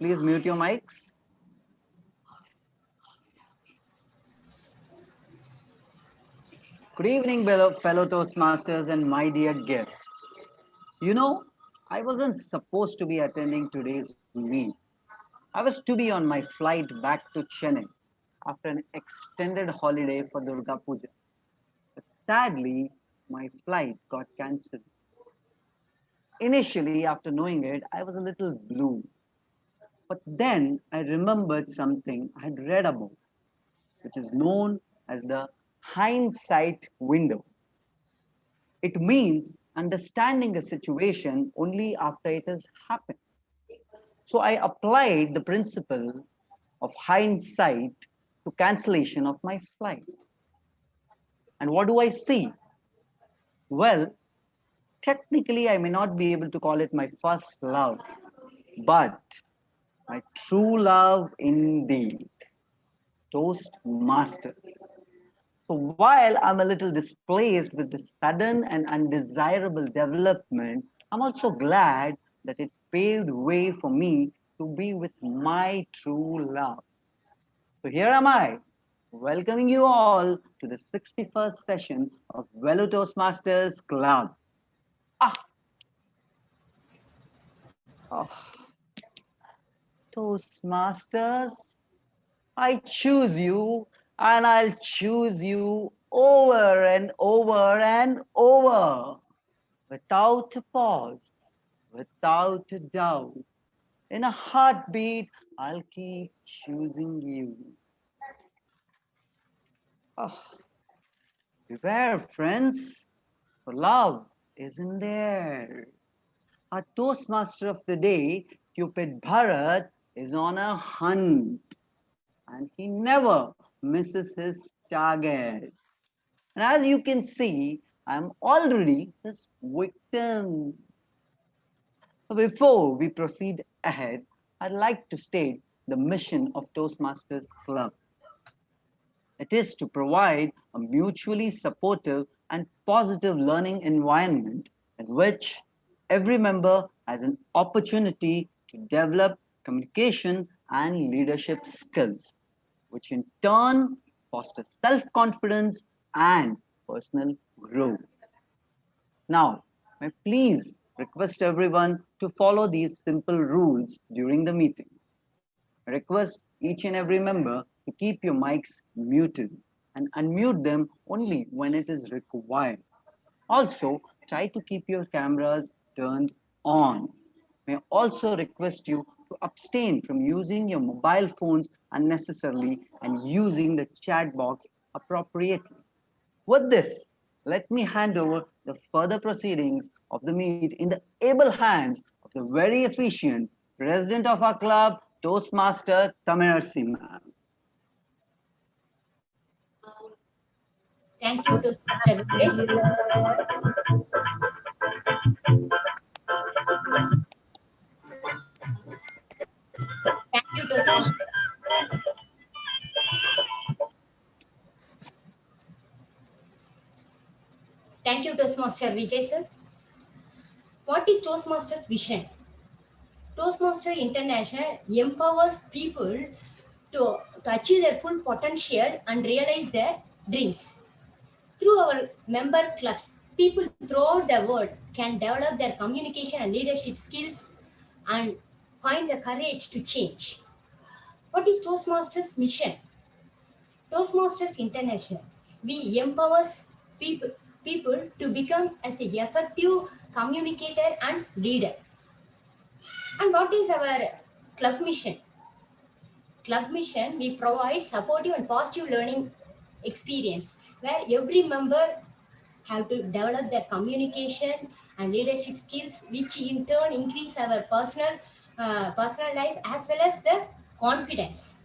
Please mute your mics. Good evening, fellow Toastmasters and my dear guests. You know, I wasn't supposed to be attending today's meet. I was to be on my flight back to Chennai after an extended holiday for Durga Puja. But sadly, my flight got cancelled. Initially, after knowing it, I was a little blue. But then I remembered something I had read about, which is known as the hindsight window. It means understanding a situation only after it has happened. So I applied the principle of hindsight to cancellation of my flight. And what do I see? Well, technically, I may not be able to call it my first love, but my true love indeed. Toastmasters. So while I'm a little displeased with the sudden and undesirable development, I'm also glad that it paved way for me to be with my true love. So here am I, welcoming you all to the 61st session of Velo Toastmasters Club. Ah, oh, Toastmasters, I choose you and I'll choose you over and over and over without a pause, without a doubt. In a heartbeat, I'll keep choosing you. Oh, beware, friends, for love isn't there. Our Toastmaster of the day, Cupid Bharat, is on a hunt and he never misses his target. And as you can see, I'm already his victim. Before we proceed ahead, I'd like to state the mission of Toastmasters Club. It is to provide a mutually supportive and positive learning environment in which every member has an opportunity to develop communication and leadership skills, which in turn foster self-confidence and personal growth. Now, may I please request everyone to follow these simple rules during the meeting. I request each and every member to keep your mics muted and unmute them only when it is required. Also, try to keep your cameras turned on. May I also request you to abstain from using your mobile phones unnecessarily and using the chat box appropriately. With this, let me hand over the further proceedings of the meet in the able hands of the very efficient president of our club, Toastmaster Tamersi ma'am. Thank you, Toastmaster Vijay. Thank you, Toastmaster. Thank you, Toastmaster Vijay sir. What is Toastmasters' vision? Toastmaster International empowers people to achieve their full potential and realize their dreams. Through our member clubs, people throughout the world can develop their communication and leadership skills and find the courage to change. What is Toastmasters' mission? Toastmasters International. We empower people, people to become as an effective communicator and leader. And what is our club mission? Club mission, we provide supportive and positive learning experience where every member have to develop their communication and leadership skills, which in turn increase our personal life as well as the confidence.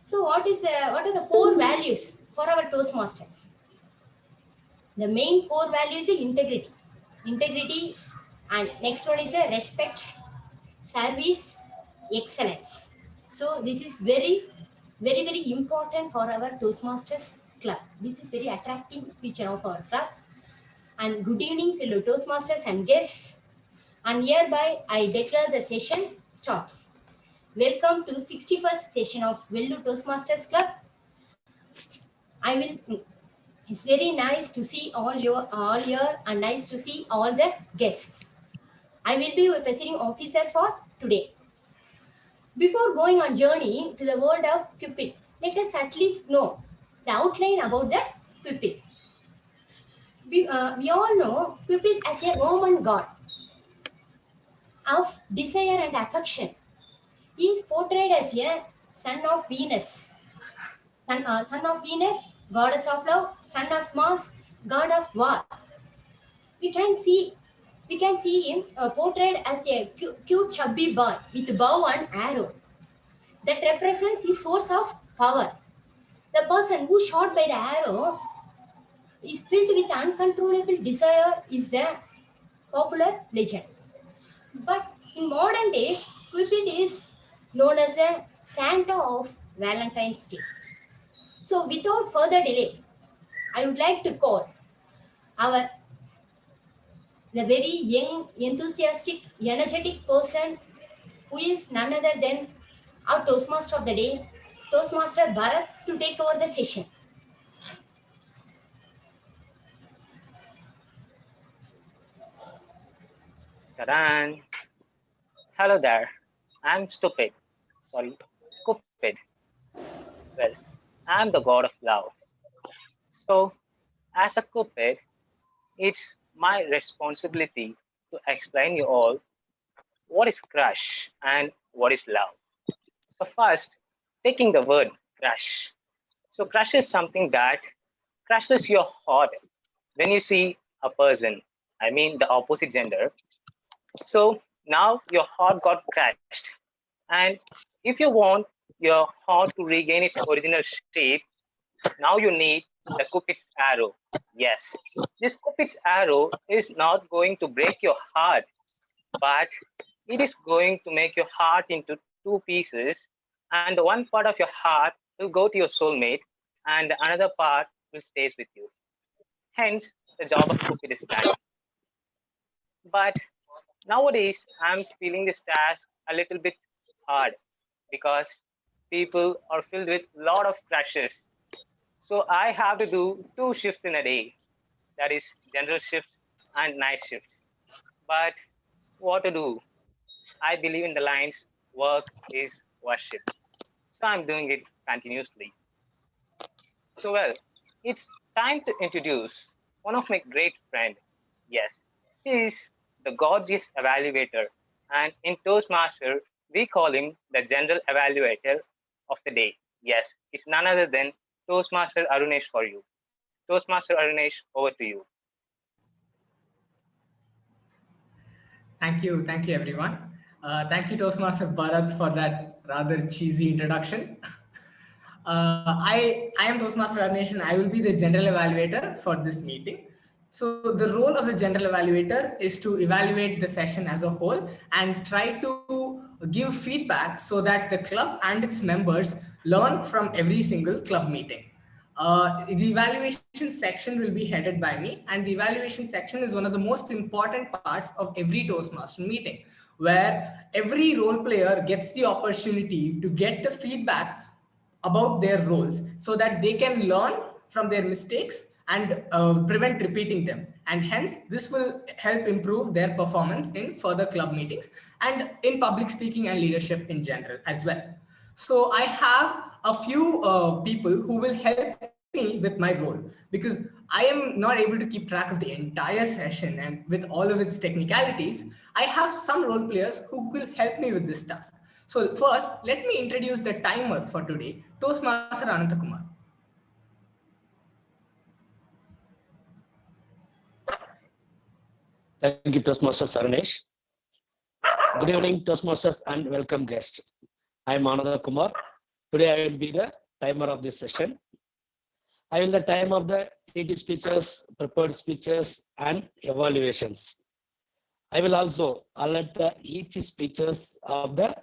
So, what are the core values for our Toastmasters? The main core value is integrity. Integrity, and next one is respect, service, excellence. So this is very important for our Toastmasters club. This is very attractive feature of our club. And good evening, fellow Toastmasters and guests. And hereby I declare the session starts. Welcome to 61st session of Vellu Toastmasters Club. I will. It's very nice to see all here and nice to see all the guests. I will be your presiding officer for today. Before going on journey to the world of Cupid, let us at least know the outline about the Cupid. We all know Cupid as a Roman god of desire and affection. He is portrayed as a son of Venus, son of Venus, goddess of love, son of Mars, god of war. We can see we can see him portrayed as a cute chubby boy with bow and arrow that represents his source of power. The person who shot by the arrow is filled with uncontrollable desire is the popular legend. But in modern days, Cupid is known as a Santa of Valentine's Day. So without further delay, I would like to call our the very young, enthusiastic, energetic person who is none other than our Toastmaster of the day, Toastmaster Bharat, to take over the session. Tadan. Hello there. I'm stupid. Sorry, Cupid. Well, I'm the god of love. So, as a Cupid, it's my responsibility to explain you all what is crush and what is love. So first, taking the word crush. So crush is something that crushes your heart when you see a person, I mean the opposite gender. So now your heart got crushed. And if you want your heart to regain its original shape, now you need the Cupid's arrow. Yes, this Cupid's arrow is not going to break your heart, but it is going to make your heart into two pieces, and the one part of your heart will go to your soulmate, and the another part will stays with you. Hence, the job of Cupid is done. But nowadays, I'm feeling this task a little bit hard because people are filled with a lot of crushes. So I have to do two shifts in a day, that is general shift and night shift. But what to do? I believe in the lines work is worship. So I'm doing it continuously. So well, it's time to introduce one of my great friend. Yes, he is the gorgeous evaluator, and in Toastmaster we call him the general evaluator of the day. Yes, it's none other than Toastmaster Arunesh for you. Toastmaster Arunesh, over to you. Thank you everyone. Thank you Toastmaster Bharat for that rather cheesy introduction. I am Toastmaster Arnesh and I will be the general evaluator for this meeting. So the role of the general evaluator is to evaluate the session as a whole and try to give feedback so that the club and its members learn from every single club meeting. The evaluation section will be headed by me, and the evaluation section is one of the most important parts of every Toastmaster meeting, where every role player gets the opportunity to get the feedback about their roles so that they can learn from their mistakes and prevent repeating them. And hence, this will help improve their performance in further club meetings and in public speaking and leadership in general as well. So I have a few people who will help me with my role, because I am not able to keep track of the entire session and with all of its technicalities. I have some role players who will help me with this task. So first, let me introduce the timer for today, Toastmaster Anantakumar. Thank you, Toastmaster Sarnesh. Good evening, Toastmasters, and welcome guests. I am Ananda Kumar. Today I will be the timer of this session. I will the time of the TT speeches, prepared speeches, and evaluations. I will also alert the each speeches of the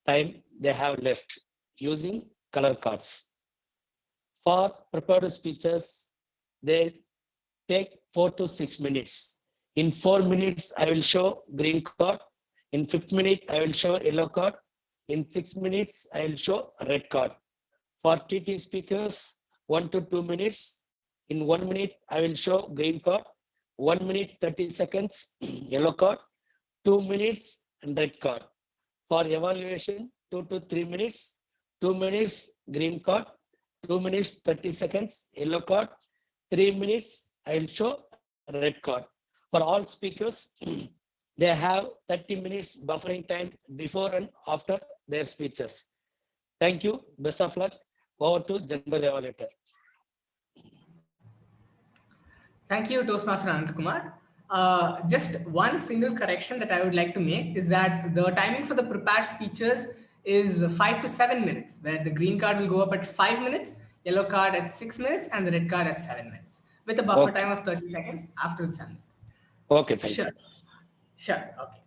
time they have left using color cards. For prepared speeches, they take 4 to 6 minutes. In 4 minutes, I will show green card. In 5th minute, I will show yellow card. In 6 minutes, I will show red card. For TT speakers, 1 to 2 minutes. In 1 minute, I will show green card. 1 minute, 30 seconds, yellow card. 2 minutes, and red card. For evaluation, 2 to 3 minutes. 2 minutes, green card. 2 minutes, 30 seconds, yellow card. 3 minutes, I will show red card. For all speakers, they have 30 minutes buffering time before and after their speeches. Thank you. Best of luck. Over to General Evaluator. Thank you, Toastmaster Anantakumar. Just one single correction that I would like to make is that the timing for the prepared speeches is 5 to 7 minutes, where the green card will go up at 5 minutes, yellow card at 6 minutes, and the red card at 7 minutes, with a buffer time of 30 seconds after the 7 seconds. Okay, thank you. Sure. Okay.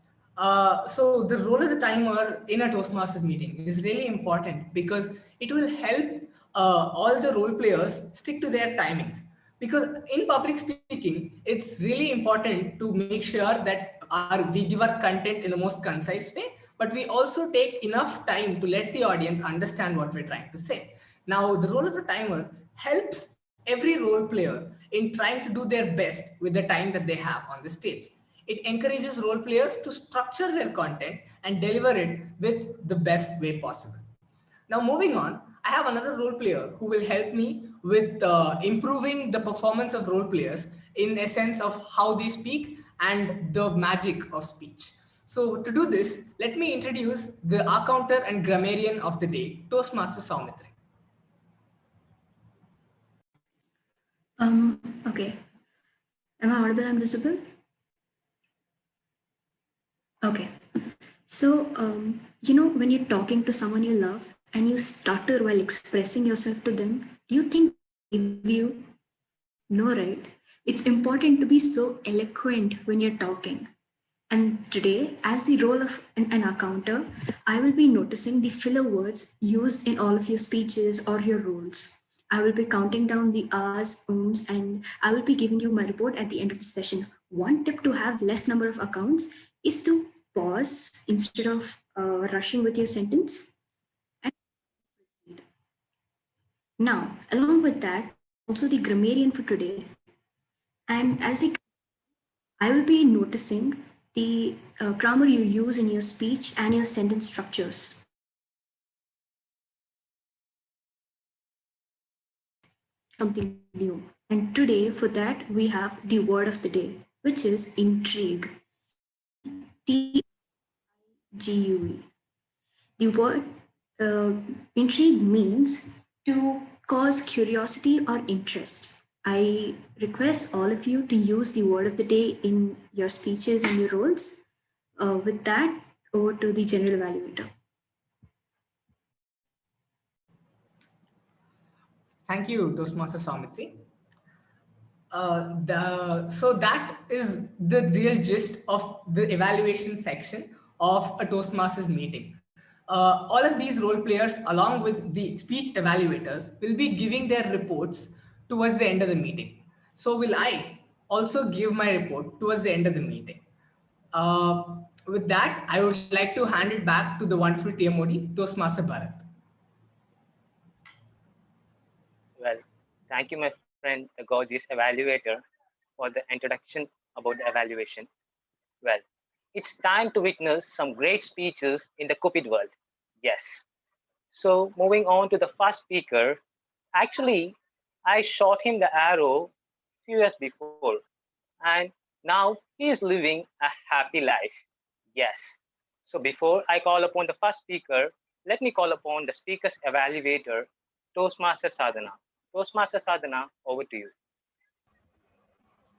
So the role of the timer in a Toastmasters meeting is really important because it will help all the role players stick to their timings. Because in public speaking, it's really important to make sure that we give our content in the most concise way, but we also take enough time to let the audience understand what we're trying to say. Now, the role of the timer helps every role player in trying to do their best with the time that they have on the stage. It encourages role players to structure their content and deliver it with the best way possible. Now, moving on, I have another role player who will help me with improving the performance of role players in a sense of how they speak and the magic of speech. So to do this, let me introduce the accounter and grammarian of the day, Toastmaster Saumitri. Okay. Am I audible and visible? Okay. So, when you're talking to someone you love and you stutter while expressing yourself to them, do you think you? No, right? It's important to be so eloquent when you're talking. And today, as the role of an accounter, I will be noticing the filler words used in all of your speeches or your roles. I will be counting down the R's, and I will be giving you my report at the end of the session. One tip to have less number of accounts is to pause instead of rushing with your sentence. And now, along with that, also the grammarian for today. And I will be noticing the grammar you use in your speech and your sentence structures. Something new. And today, for that, we have the word of the day, which is intrigue. T-I-G-U-E. The word intrigue means to cause curiosity or interest. I request all of you to use the word of the day in your speeches and your roles. With that, over to the general evaluator. Thank you, Toastmaster Saumitri. So that is the real gist of the evaluation section of a Toastmasters meeting. All of these role players, along with the speech evaluators, will be giving their reports towards the end of the meeting. So will I also give my report towards the end of the meeting. With that, I would like to hand it back to the wonderful TMOD, Toastmaster Bharat. Well, thank you, my friend, the gorgeous evaluator, for the introduction about the evaluation. Well, it's time to witness some great speeches in the Cupid world. Yes. So moving on to the first speaker, actually, I shot him the arrow few years before, and now he's living a happy life. Yes. So before I call upon the first speaker, let me call upon the speaker's evaluator, Toastmaster Sadhana. Toastmaster Sadhana, over to you.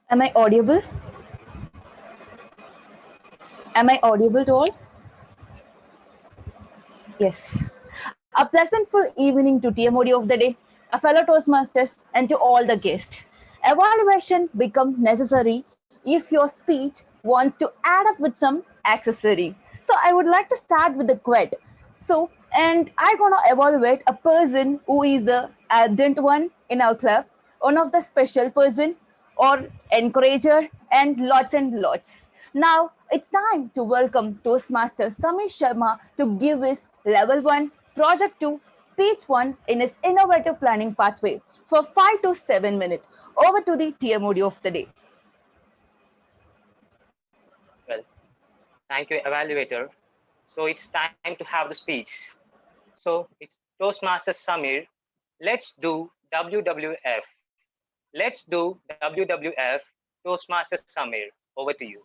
Am I audible? Am I audible to all? Yes. A pleasantful evening to TMOD of the day, a fellow Toastmasters, and to all the guests. Evaluation becomes necessary if your speech wants to add up with some accessory. So I would like to start with the quote. And I'm gonna evaluate a person who is the ardent one in our club, one of the special person or encourager, and lots and lots. Now it's time to welcome Toastmaster Samir Sharma to give his Level 1, Project 2, Speech 1 in his innovative planning pathway for 5 to 7 minutes. Over to the TMOD of the day. Well, thank you, evaluator. So it's time to have the speech. So it's Toastmaster Samir. Let's do WWF. Let's do WWF. Toastmaster Samir. Over to you.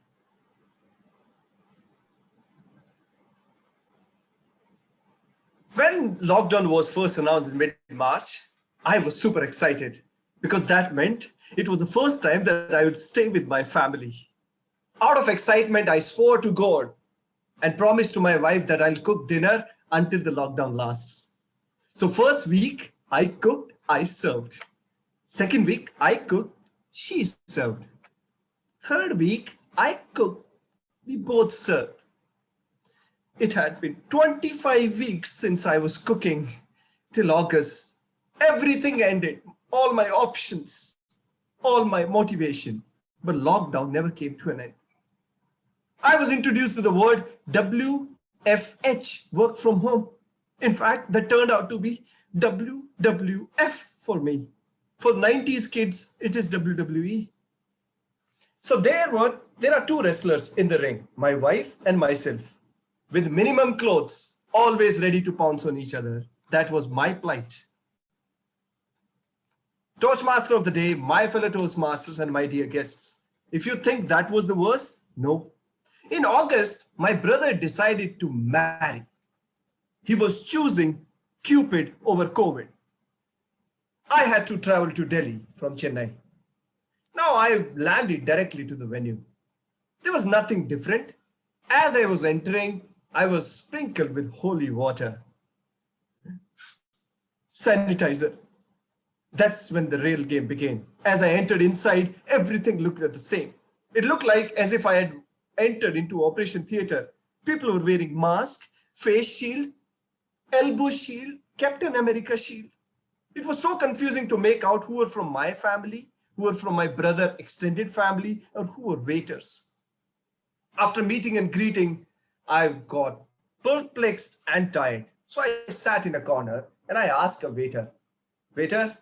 When lockdown was first announced in mid-March, I was super excited because that meant it was the first time that I would stay with my family. Out of excitement, I swore to God and promised to my wife that I'll cook dinner until the lockdown lasts. So first week, I cooked, I served. Second week, I cooked, she served. Third week, I cooked, we both served. It had been 25 weeks since I was cooking. Till August, everything ended, all my options, all my motivation. But lockdown never came to an end. I was introduced to the word WFH, work from home. In fact, that turned out to be WWF for me. For 90s kids, it is WWE. So there are two wrestlers in the ring, my wife and myself, with minimum clothes, always ready to pounce on each other. That was my plight. Toastmaster of the day, my fellow Toastmasters and my dear guests. If you think that was the worst, no. In August, my brother decided to marry. He was choosing Cupid over COVID. I had to travel to Delhi from Chennai. Now I landed directly to the venue. There was nothing different. As I was entering, I was sprinkled with holy water. Sanitizer. That's when the real game began. As I entered inside, everything looked the same. It looked like as if I had entered into Operation Theatre. People were wearing masks, face shield, elbow shield, Captain America shield. It was so confusing to make out who were from my family, who were from my brother extended family, or who were waiters. After meeting and greeting, I got perplexed and tired. So I sat in a corner and I asked a waiter, "Waiter,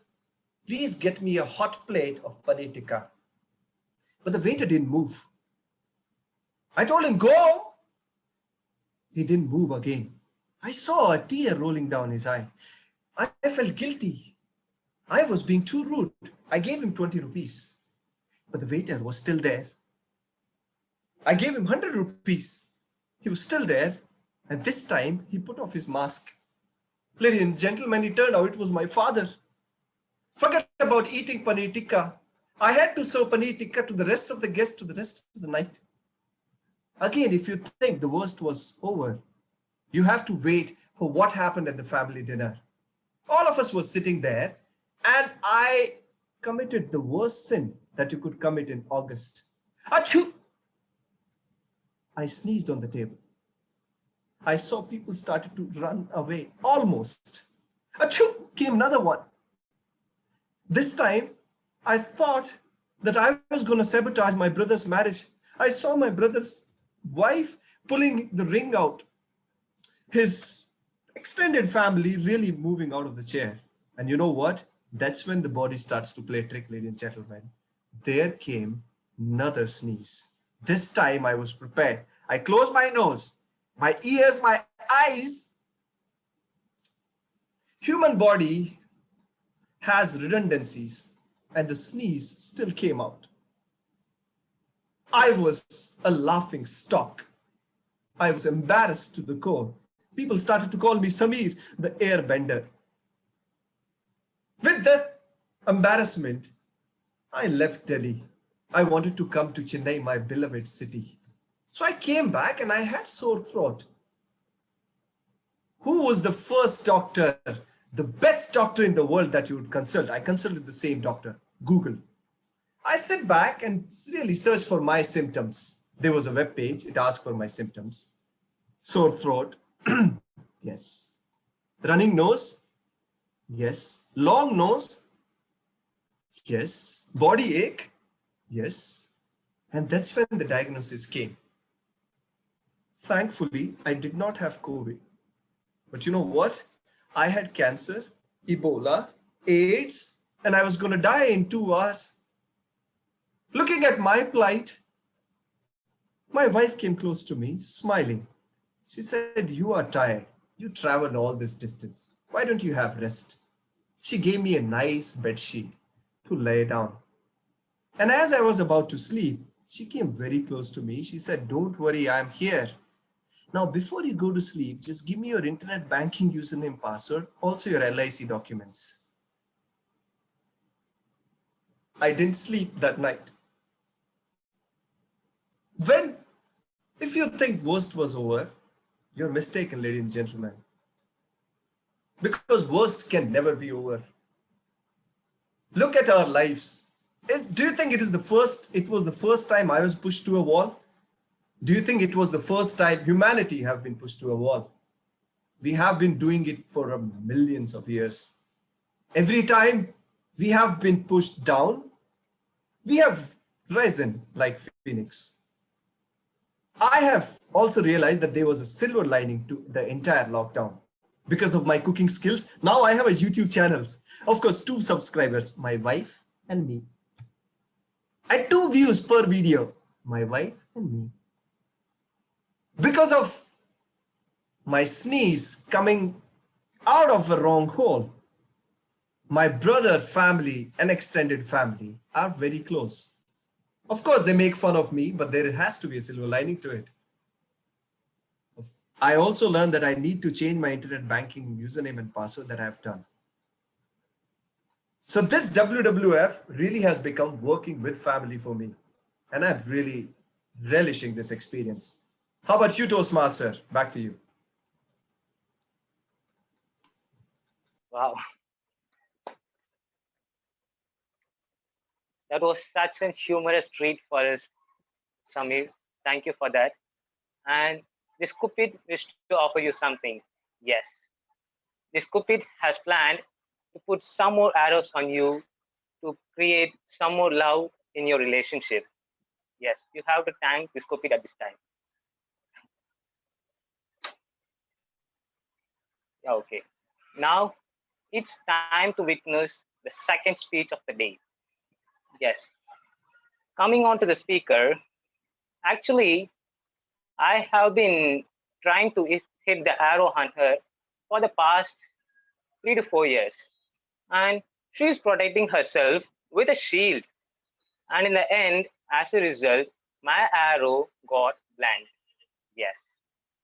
please get me a hot plate of paneer tikka." But the waiter didn't move. I told him, "Go." He didn't move again. I saw a tear rolling down his eye. I felt guilty. I was being too rude. I gave him 20 rupees, but the waiter was still there. I gave him 100 rupees. He was still there, and this time he put off his mask. Ladies and gentlemen, it turned out it was my father. Forget about eating paneer tikka. I had to serve paneer tikka to the rest of the guests to the rest of the night. Again, if you think the worst was over, you have to wait for what happened at the family dinner. All of us were sitting there, and I committed the worst sin that you could commit in August. Achoo! I sneezed on the table. I saw people started to run away, almost. Achoo! Came another one. This time, I thought that I was going to sabotage my brother's marriage. I saw my brother's wife pulling the ring out. His extended family really moving out of the chair. And you know what? That's when the body starts to play a trick, ladies and gentlemen. There came another sneeze. This time I was prepared. I closed my nose, my ears, my eyes. Human body has redundancies, and the sneeze still came out. I was a laughing stock. I was embarrassed to the core. People started to call me Samir, the airbender. With that embarrassment, I left Delhi. I wanted to come to Chennai, my beloved city. So I came back and I had sore throat. Who was the first doctor, the best doctor in the world that you would consult? I consulted the same doctor, Google. I sit back and really search for my symptoms. There was a web page. It asked for my symptoms. Sore throat. Yes. Running nose. Yes. Long nose. Yes. Body ache. Yes. And that's when the diagnosis came. Thankfully, I did not have COVID. But you know what? I had cancer, Ebola, AIDS, and I was going to die in 2 hours. Looking at my plight, my wife came close to me, smiling. She said, "You are tired. You traveled all this distance. Why don't you have rest?" She gave me a nice bed sheet to lay down. And as I was about to sleep, she came very close to me. She said, "Don't worry, I'm here. Now, before you go to sleep, just give me your internet banking username, password, also your LIC documents." I didn't sleep that night. If you think worst was over, you're mistaken, ladies and gentlemen. Because worst can never be over. Look at our lives. Do you think it was the first time I was pushed to a wall? Do you think it was the first time humanity have been pushed to a wall? We have been doing it for millions of years. Every time we have been pushed down, we have risen like phoenix. I have also realized that there was a silver lining to the entire lockdown. Because of my cooking skills, now I have a YouTube channel. Of course, 2 subscribers, my wife and me. And 2 views per video, my wife and me. Because of my sneeze coming out of a wrong hole, my brother, family, and extended family are very close. Of course, they make fun of me, but there has to be a silver lining to it. I also learned that I need to change my internet banking username and password that I have done. So this WWF really has become working with family for me. And I'm really relishing this experience. How about you, Toastmaster? Back to you. Wow. That was such a humorous treat for us, Samir. Thank you for that. And this Cupid wished to offer you something. Yes. This Cupid has planned to put some more arrows on you to create some more love in your relationship. Yes, you have to thank this Cupid at this time. Yeah, okay. Now it's time to witness the second speech of the day. Yes. Coming on to the speaker, actually, I have been trying to hit the arrow on her for the past 3 to 4 years. And she's protecting herself with a shield. And in the end, as a result, my arrow got blank. Yes.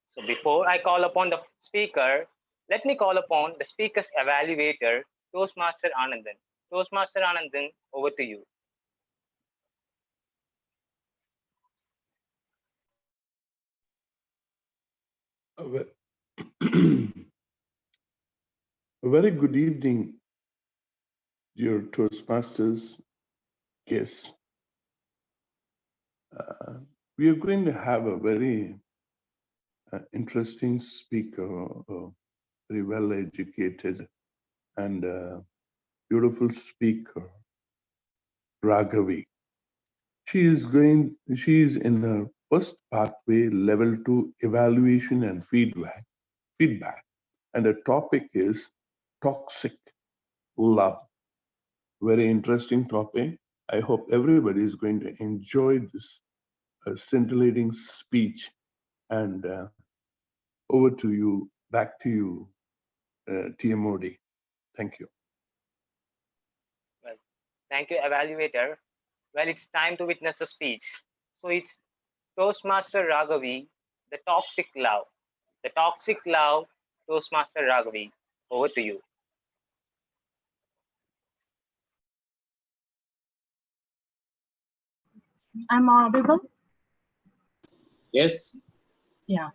So before I call upon the speaker, let me call upon the speaker's evaluator, Toastmaster Anandan. Toastmaster Anandan, over to you. A very good evening, dear Toastmasters guests. We are going to have a very interesting speaker, very well educated and beautiful speaker, Raghavi. She is in her first pathway, level 2 evaluation and feedback. And the topic is toxic love. Very interesting topic. I hope everybody is going to enjoy this scintillating speech. And over to you, back to you, TMOD. Thank you. Well, thank you, evaluator. Well, it's time to witness a speech. So it's Toastmaster Raghavi, the toxic love. The toxic love, Toastmaster Raghavi. Over to you. I'm audible? Yes. Yeah.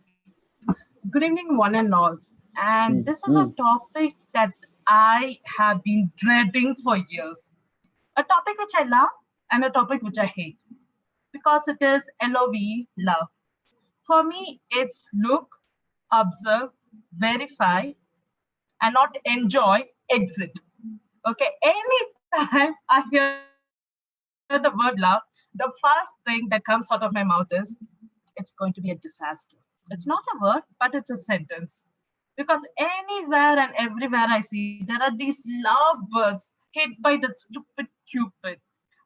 Good evening, one and all. And this is a topic that I have been dreading for years. A topic which I love and a topic which I hate. Because it is LOV, love. For me, it's look, observe, verify, and not enjoy, exit. Okay, anytime I hear the word love, the first thing that comes out of my mouth is, it's going to be a disaster. It's not a word, but it's a sentence. Because anywhere and everywhere I see, there are these lovebirds hit by the stupid Cupid.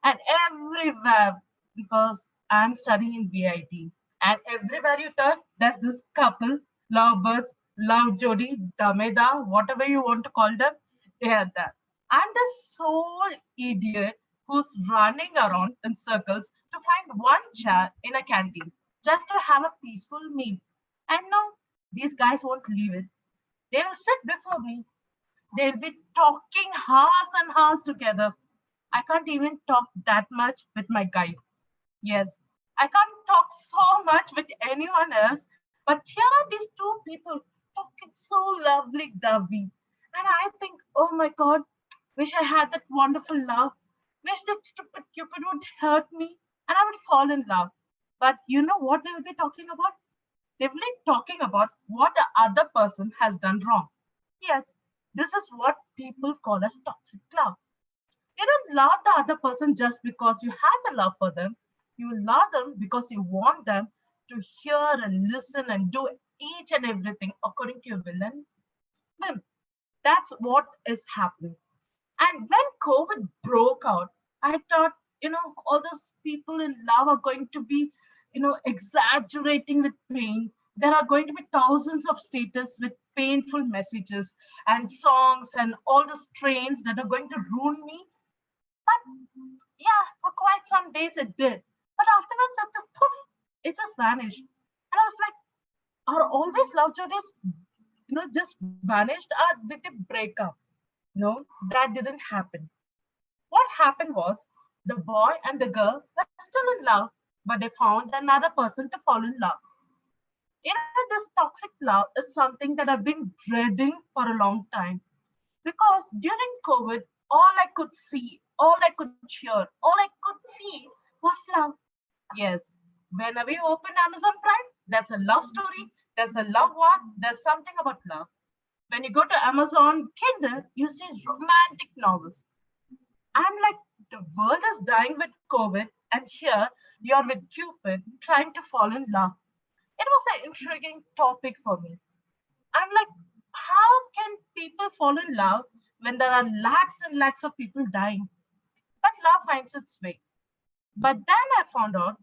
And everywhere, because I'm studying in VIT, and everywhere you turn, there's this couple, lovebirds, love Jodi, Dameda, whatever you want to call them, they are there. I'm the sole idiot who's running around in circles to find one chair in a canteen just to have a peaceful meal. And no, these guys won't leave it. They will sit before me. They'll be talking hours and hours together. I can't even talk that much with my guide. Yes, I can't talk so much with anyone else, but here are these two people talking so lovely, dovey. And I think, oh my God, wish I had that wonderful love. Wish that stupid Cupid would hurt me and I would fall in love. But you know what they will be talking about? They will be talking about what the other person has done wrong. Yes, this is what people call as toxic love. You don't love the other person just because you have the love for them. You love them because you want them to hear and listen and do each and everything according to your will and whim. That's what is happening. And when COVID broke out, I thought, all those people in love are going to be, exaggerating with pain. There are going to be thousands of status with painful messages and songs and all the strains that are going to ruin me. But yeah, for quite some days it did. But afterwards, it just poof, it just vanished. And I was like, are all these love stories, just vanished? Or did they break up? No, that didn't happen. What happened was the boy and the girl were still in love, but they found another person to fall in love. This toxic love is something that I've been dreading for a long time because during COVID, all I could see, all I could hear, all I could feel was love. Yes, whenever you open Amazon Prime, there's a love story, there's a love one, there's something about love. When you go to Amazon Kindle, you see romantic novels. I'm like, the world is dying with COVID, and here you're with Cupid trying to fall in love. It was an intriguing topic for me. I'm like, how can people fall in love when there are lakhs and lakhs of people dying? But love finds its way. But then I found out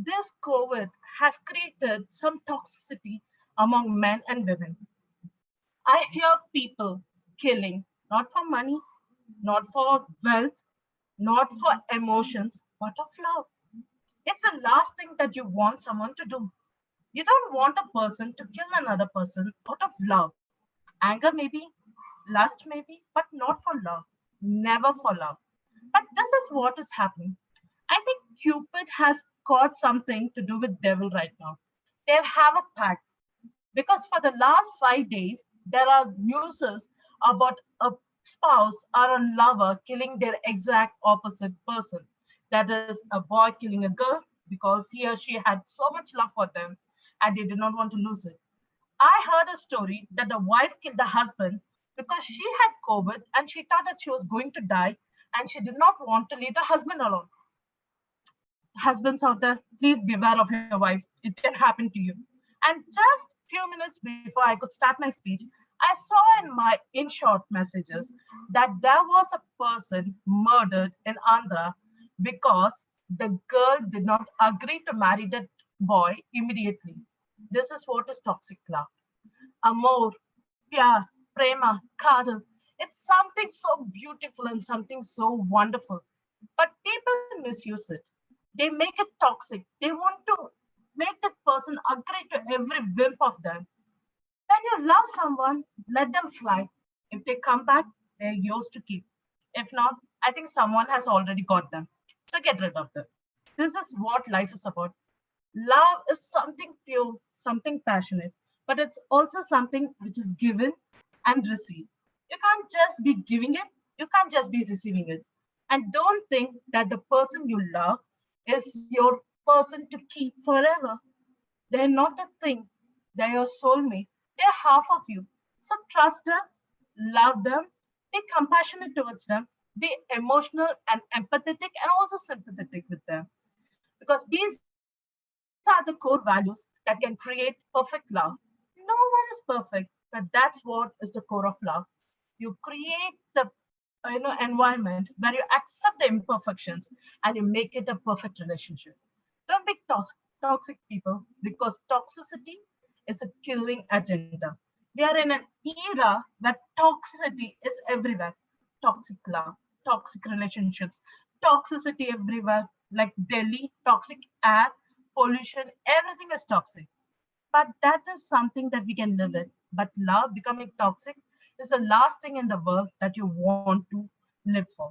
this COVID has created some toxicity among men and women. I hear people killing, not for money, not for wealth, not for emotions, but of love. It's the last thing that you want someone to do. You don't want a person to kill another person out of love. Anger, maybe, lust, maybe, but not for love. Never for love. But this is what is happening. I think Cupid has got something to do with devil right now. They have a pact because for the last 5 days, there are news about a spouse or a lover killing their exact opposite person. That is a boy killing a girl because he or she had so much love for them and they did not want to lose it. I heard a story that the wife killed the husband because she had COVID and she thought that she was going to die and she did not want to leave the husband alone. Husbands out there, please beware of your wives. It can happen to you. And just few minutes before I could start my speech, I saw in my in-short messages that there was a person murdered in Andhra because the girl did not agree to marry that boy immediately. This is what is toxic love. Amor, pyar, prema, kadal. It's something so beautiful and something so wonderful. But people misuse it. They make it toxic. They want to make that person agree to every whim of them. When you love someone, let them fly. If they come back, they're yours to keep. If not, I think someone has already got them. So get rid of them. This is what life is about. Love is something pure, something passionate, but it's also something which is given and received. You can't just be giving it, you can't just be receiving it. And don't think that the person you love is your person to keep forever. They're not a thing, they're your soulmate, they're half of you. So trust them, love them, be compassionate towards them, be emotional and empathetic and also sympathetic with them. because these are the core values that can create perfect love. No one is perfect, but that's what is the core of love. You create the environment where you accept the imperfections and you make it a perfect relationship. Don't be toxic people, because toxicity is a killing agenda. We are in an era where toxicity is everywhere. Toxic love, toxic relationships, toxicity everywhere, like Delhi, toxic air, pollution, everything is toxic. But that is something that we can live with. But love becoming toxic is the last thing in the world that you want to live for.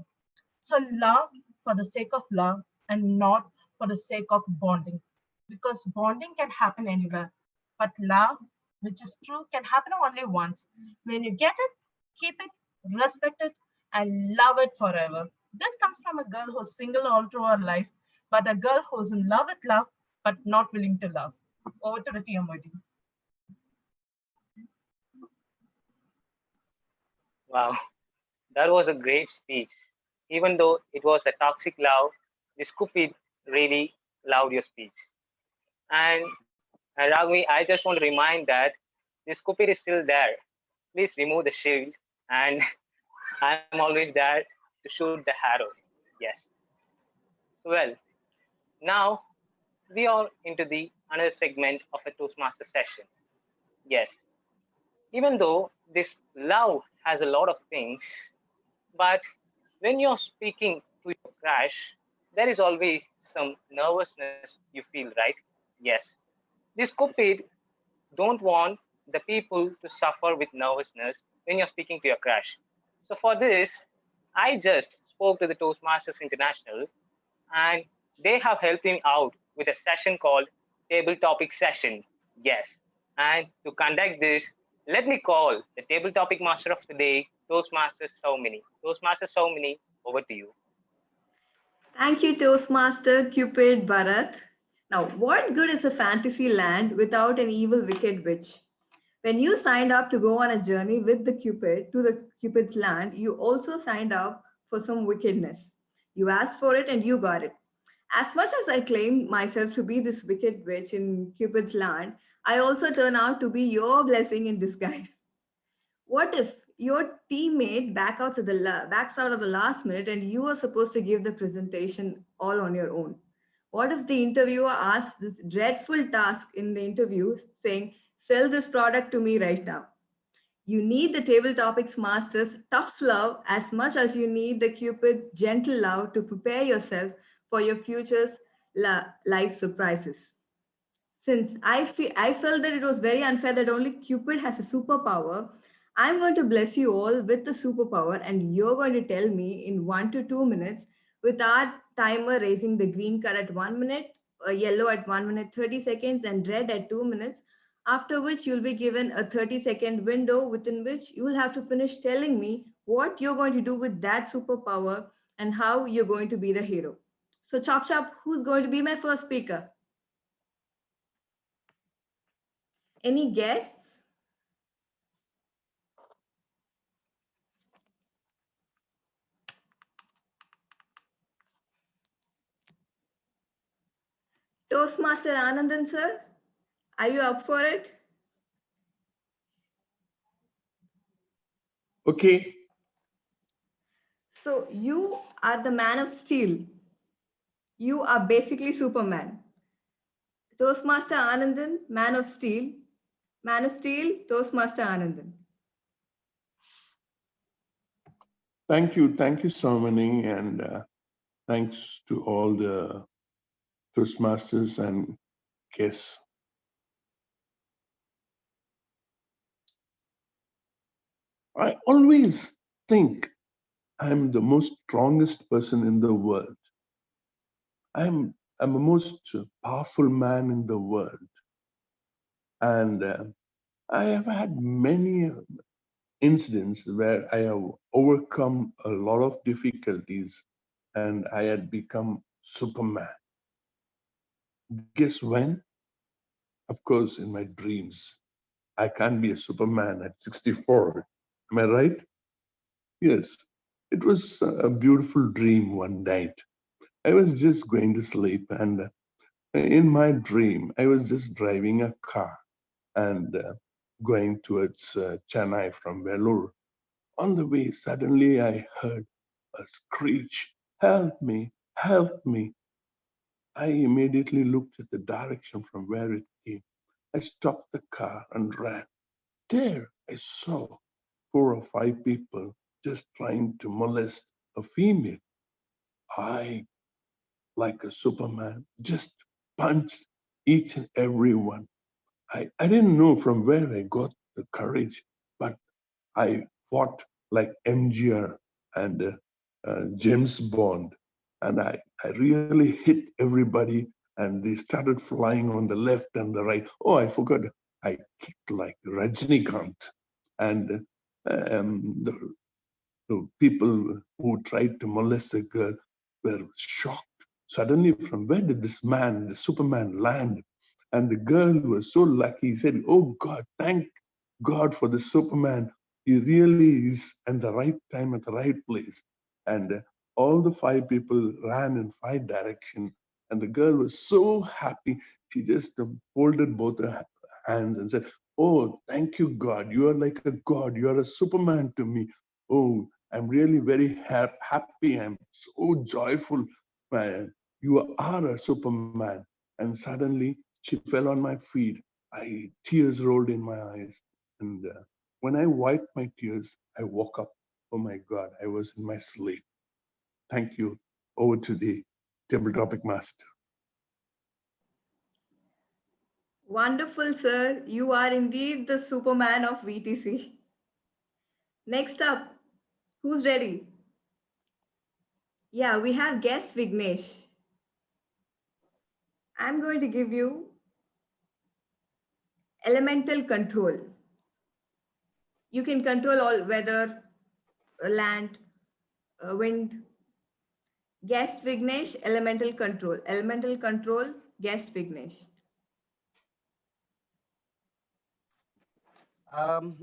So love for the sake of love and not for the sake of bonding. Because bonding can happen anywhere. But love, which is true, can happen only once. When you get it, keep it, respect it, and love it forever. This comes from a girl who's single all through her life, but a girl who's in love with love, but not willing to love. Over to the TMOD. Wow, that was a great speech. Even though it was a toxic love, this Cupid really loved your speech. And Raghavi, I just want to remind that this Cupid is still there. Please remove the shield, and I'm always there to shoot the arrow. Yes. Well, now we are into the another segment of a Toastmaster session. Yes. Even though this love has a lot of things, but when you're speaking to your crush, there is always some nervousness you feel, right? Yes. This Cupid don't want the people to suffer with nervousness when you're speaking to your crush. So for this, I just spoke to the Toastmasters International, and they have helped me out with a session called Table Topic Session. Yes. And to conduct this, let me call the Table Topic Master of the Day, Toastmasters Soumini. Toastmasters Soumini, over to you. Thank you, Toastmaster Cupid Bharat. Now, what good is a fantasy land without an evil wicked witch? When you signed up to go on a journey with the Cupid to the Cupid's land, you also signed up for some wickedness. You asked for it and you got it. As much as I claim myself to be this wicked witch in Cupid's land, I also turn out to be your blessing in disguise. What if your teammate backs out of the last minute and you are supposed to give the presentation all on your own? What if the interviewer asks this dreadful task in the interview saying, sell this product to me right now? You need the Table Topics Master's tough love as much as you need the Cupid's gentle love to prepare yourself for your future's life surprises. Since I felt that it was very unfair that only Cupid has a superpower, I'm going to bless you all with the superpower, and you're going to tell me in 1 to 2 minutes, with our timer raising the green color at 1 minute, yellow at 1 minute 30 seconds, and red at 2 minutes. After which you'll be given a 30-second window within which you will have to finish telling me what you're going to do with that superpower and how you're going to be the hero. So chop chop, who's going to be my first speaker? Any guests? Toastmaster Anandan sir, are you up for it? Okay. So you are the man of steel. You are basically Superman. Toastmaster Anandan, man of steel. Man of steel, Toastmaster Anandan. Thank you. Thank you, Somani, and thanks to all the Toastmasters and guests. I always think I'm the most strongest person in the world. I'm the most powerful man in the world. And I have had many incidents where I have overcome a lot of difficulties and I had become Superman. Guess when? Of course, in my dreams. I can't be a Superman at 64. Am I right? Yes. It was a beautiful dream one night. I was just going to sleep and In my dream, I was just driving a car and going towards Chennai from Vellore. On the way, suddenly I heard a screech, "Help me, help me." I immediately looked at the direction from where it came. I stopped the car and ran. There I saw 4 or 5 people just trying to molest a female. I, like a Superman, just punched each and every one. I didn't know from where I got the courage, but I fought like MGR and James Bond. And I really hit everybody, and they started flying on the left and the right. Oh, I forgot. I kicked like Rajnikant. And the people who tried to molest the girl were shocked. Suddenly, from where did this man, the Superman, land? And the girl was so lucky. He said, "Oh God, thank God for the Superman. He really is at the right time at the right place." And all the 5 people ran in 5 directions. And the girl was so happy. She just folded both her hands and said, "Oh, thank you, God. You are like a God. You are a Superman to me. Oh, I'm really very happy. I'm so joyful. You are a Superman." And suddenly she fell on my feet. Tears rolled in my eyes. And when I wiped my tears, I woke up. Oh my God, I was in my sleep. Thank you. Over to the table topic master. Wonderful, sir. You are indeed the Superman of VTC. Next up, who's ready? Yeah, we have guest Vignesh. I'm going to give you elemental control. You can control all weather, land, wind. Guest Vignesh, elemental control. Elemental control, guest Vignesh.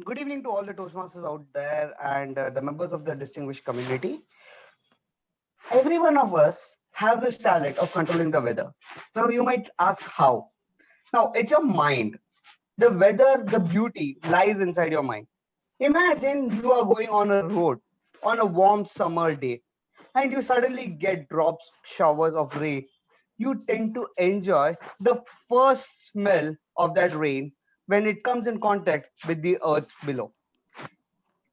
Good evening to all the Toastmasters out there and the members of the distinguished community. Every one of us have this talent of controlling the weather. Now you might ask how. Now it's your mind. The weather, the beauty lies inside your mind. Imagine you are going on a road on a warm summer day and you suddenly get drops, showers of rain. You tend to enjoy the first smell of that rain when it comes in contact with the earth below.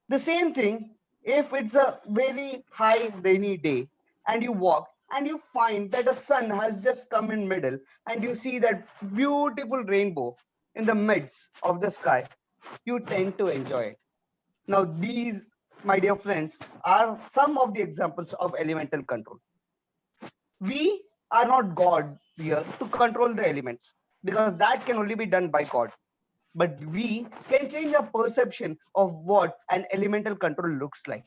The same thing if it's a very high rainy day and you walk and you find that the sun has just come in middle and you see that beautiful rainbow in the midst of the sky, you tend to enjoy it. Now these, my dear friends, are some of the examples of elemental control. We are not God here to control the elements because that can only be done by God. But we can change our perception of what an elemental control looks like.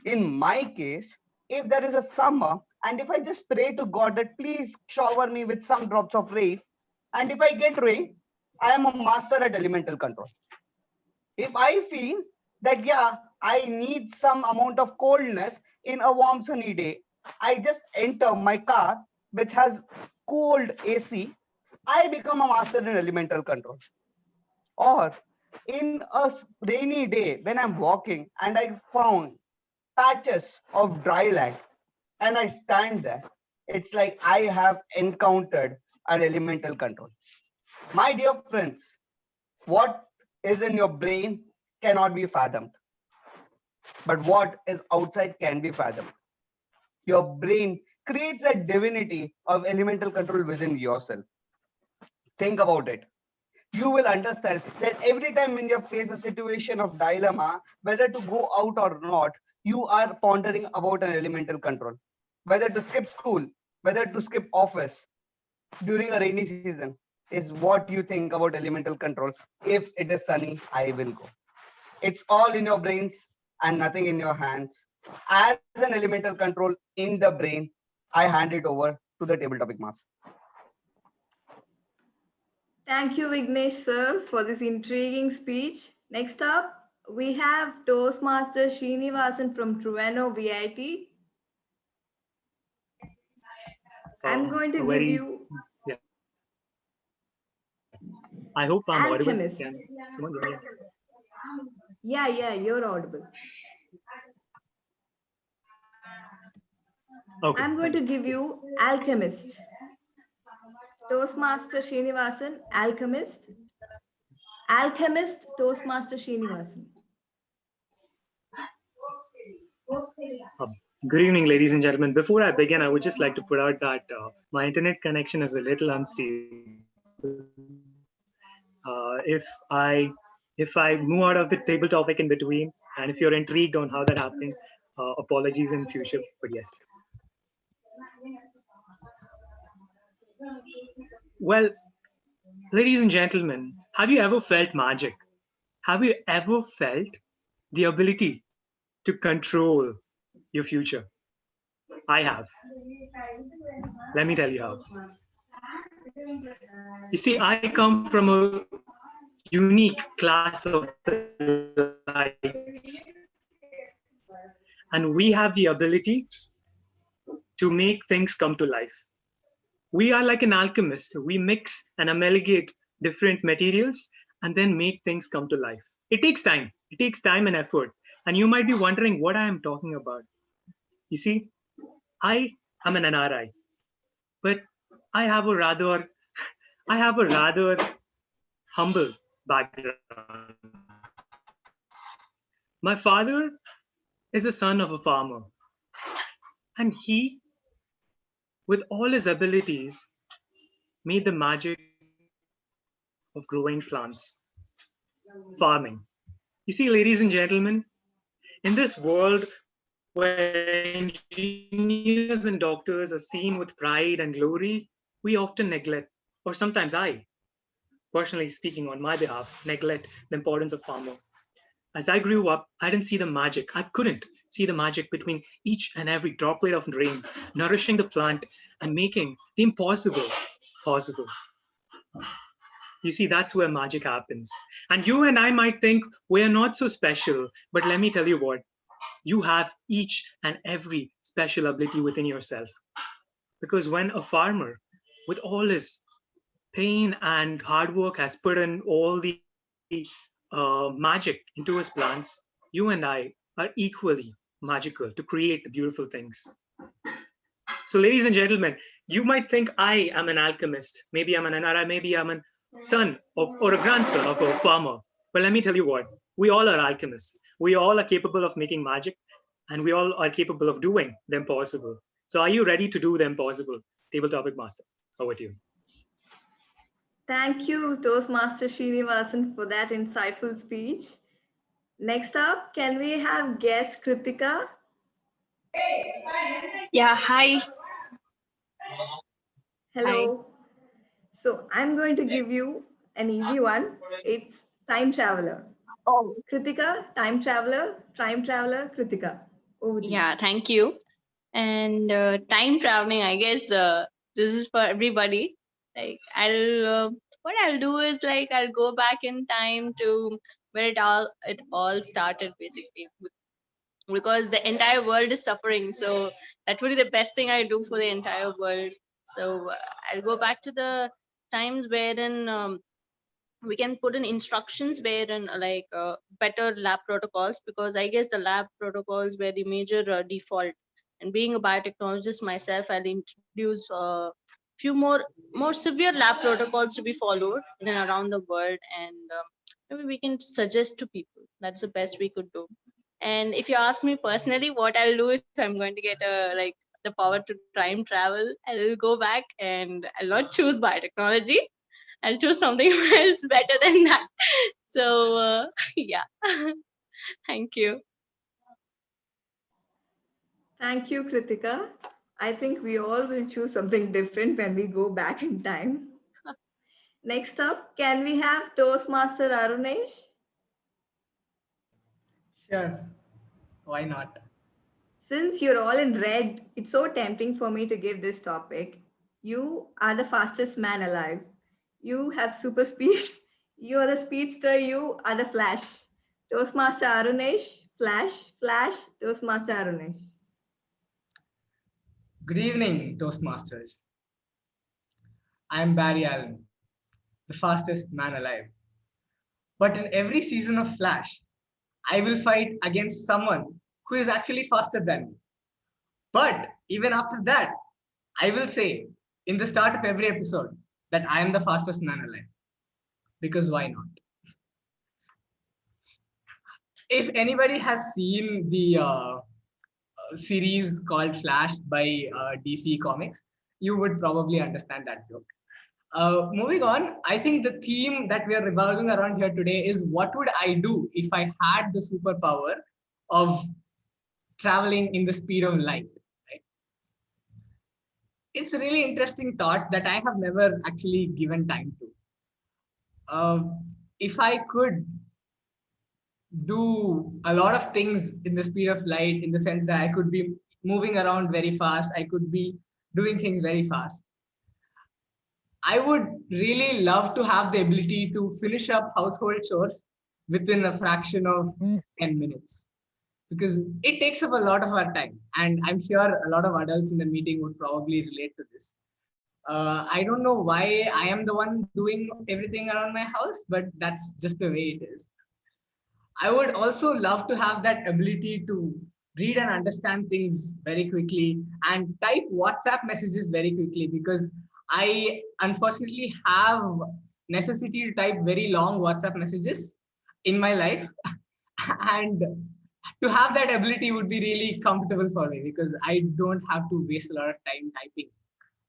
In my case, if there is a summer and if I just pray to God that please shower me with some drops of rain, and if I get rain, I am a master at elemental control. If I feel that, yeah, I need some amount of coldness in a warm sunny day, I just enter my car, which has cold AC, I become a master in elemental control. Or in a rainy day when I'm walking and I found patches of dry land and I stand there, it's like I have encountered an elemental control. My dear friends, what is in your brain cannot be fathomed, but what is outside can be fathomed. Your brain creates a divinity of elemental control within yourself. Think about it. You will understand that every time when you face a situation of dilemma, whether to go out or not, you are pondering about an elemental control. Whether to skip school, whether to skip office during a rainy season is what you think about elemental control. If it is sunny, I will go. It's all in your brains and nothing in your hands. As an elemental control in the brain, I hand it over to the table topic master. Thank you, Vignesh sir, for this intriguing speech. Next up, we have Toastmaster Srinivasan from Truveno VIT. I'm going to give you I hope I'm audible. Alchemist. Can someone hear me? Yeah, you're audible. Okay. I'm going to give you alchemist. Toastmaster Srinivasan, alchemist. Alchemist, Toastmaster Srinivasan. Good evening, ladies and gentlemen. Before I begin, I would just like to put out that my internet connection is a little unstable. If I move out of the table topic in between, and if you're intrigued on how that happened, apologies in future. But yes. Well, ladies and gentlemen, have you ever felt magic? Have you ever felt the ability to control your future? I have. Let me tell you how. You see, I come from a unique class of lights, and we have the ability to make things come to life. We are like an alchemist. We mix and amalgamate different materials and then make things come to life. It takes time. It takes time and effort. And you might be wondering what I am talking about. You see, I am an NRI, but I have a rather humble background. My father is the son of a farmer, and he, with all his abilities, made the magic of growing plants, farming. You see, ladies and gentlemen, in this world where engineers and doctors are seen with pride and glory, we often neglect, or sometimes I, personally speaking on my behalf, neglect the importance of farmer. As I grew up, I didn't see the magic. I couldn't see the magic between each and every droplet of rain, nourishing the plant and making the impossible possible. You see, that's where magic happens. And you and I might think we're not so special, but let me tell you what, you have each and every special ability within yourself. Because when a farmer, with all his pain and hard work, has put in all the magic into his plants, you and I are equally magical to create beautiful things. So, ladies and gentlemen, you might think I am an alchemist. Maybe I'm an NRI, maybe I'm a son of or a grandson of a farmer. But let me tell you what, we all are alchemists. We all are capable of making magic, and we all are capable of doing the impossible. So are you ready to do the impossible? Table topic master, over to you. Thank you, Toastmaster Srinivasan, for that insightful speech. Next up, can we have guest Kritika? Yeah, hi. Hello. So I'm going to give you an easy one. It's time traveler. Oh, Kritika, time traveler, Kritika. Over to you. yeah, thank you. And time traveling, I guess this is for everybody. Like, what I'll do is like I'll go back in time to where it all started, basically, because the entire world is suffering. So that would be the best thing I do for the entire world. So I'll go back to the times wherein we can put in instructions wherein better lab protocols, because I guess the lab protocols were the major default. And being a biotechnologist myself, I'll introduce a few more severe lab protocols to be followed in and around the world, and maybe we can suggest to people. That's the best we could do. And if you ask me personally, what I'll do if I'm going to get the power to time travel, I'll go back and I'll not choose biotechnology. I'll choose something else better than that. So yeah, thank you. Thank you, Kritika. I think we all will choose something different when we go back in time. Next up, can we have Toastmaster Arunesh? Sure. Why not? Since you're all in red, it's so tempting for me to give this topic. You are the fastest man alive. You have super speed. You are the speedster. You are the Flash. Toastmaster Arunesh, Flash, Toastmaster Arunesh. Good evening, Toastmasters. I'm Barry Allen. the fastest man alive. But in every season of Flash, I will fight against someone who is actually faster than me. But even after that, I will say in the start of every episode that I am the fastest man alive. Because why not? If anybody has seen the series called Flash by DC Comics, you would probably understand that joke. Moving on, I think the theme that we are revolving around here today is what would I do if I had the superpower of traveling in the speed of light? Right? It's a really interesting thought that I have never actually given time to. If I could do a lot of things in the speed of light, in the sense that I could be moving around very fast, I could be doing things very fast. I would really love to have the ability to finish up household chores within a fraction of 10 minutes, because it takes up a lot of our time. And I'm sure a lot of adults in the meeting would probably relate to this. I don't know why I am the one doing everything around my house, but that's just the way it is. I would also love to have that ability to read and understand things very quickly and type WhatsApp messages very quickly, because I unfortunately have necessity to type very long WhatsApp messages in my life. And to have that ability would be really comfortable for me, because I don't have to waste a lot of time typing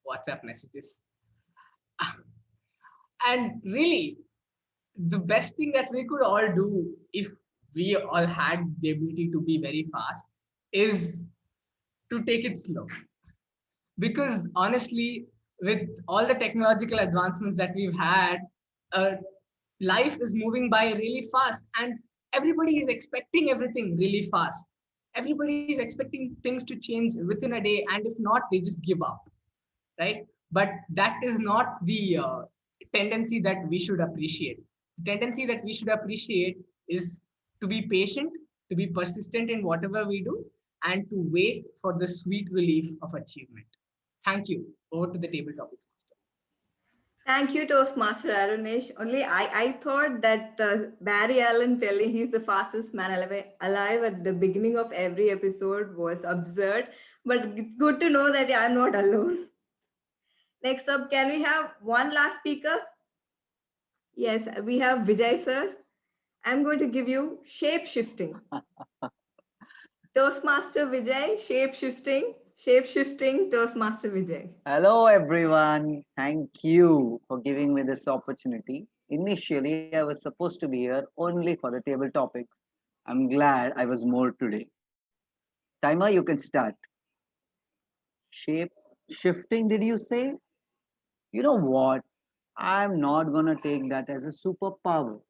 WhatsApp messages. And really, the best thing that we could all do if we all had the ability to be very fast is to take it slow. Because honestly, with all the technological advancements that we've had, life is moving by really fast, and everybody is expecting everything really fast. Everybody is expecting things to change within a day, and if not, they just give up, right? But that is not the tendency that we should appreciate. The tendency that we should appreciate is to be patient, to be persistent in whatever we do, and to wait for the sweet relief of achievement. Thank you. Over to the table topics master. Thank you, Toastmaster Arunesh. Only I thought that Barry Allen telling he's the fastest man alive at the beginning of every episode was absurd, but it's good to know that I'm not alone. Next up, can we have one last speaker? Yes, we have Vijay sir. I'm going to give you shape shifting. Toastmaster Vijay, shape shifting, Toastmaster Vijay. Hello, everyone. Thank you for giving me this opportunity. Initially, I was supposed to be here only for the table topics. I'm glad I was more today. Timer, you can start. Shape shifting, did you say? You know what? I'm not going to take that as a superpower.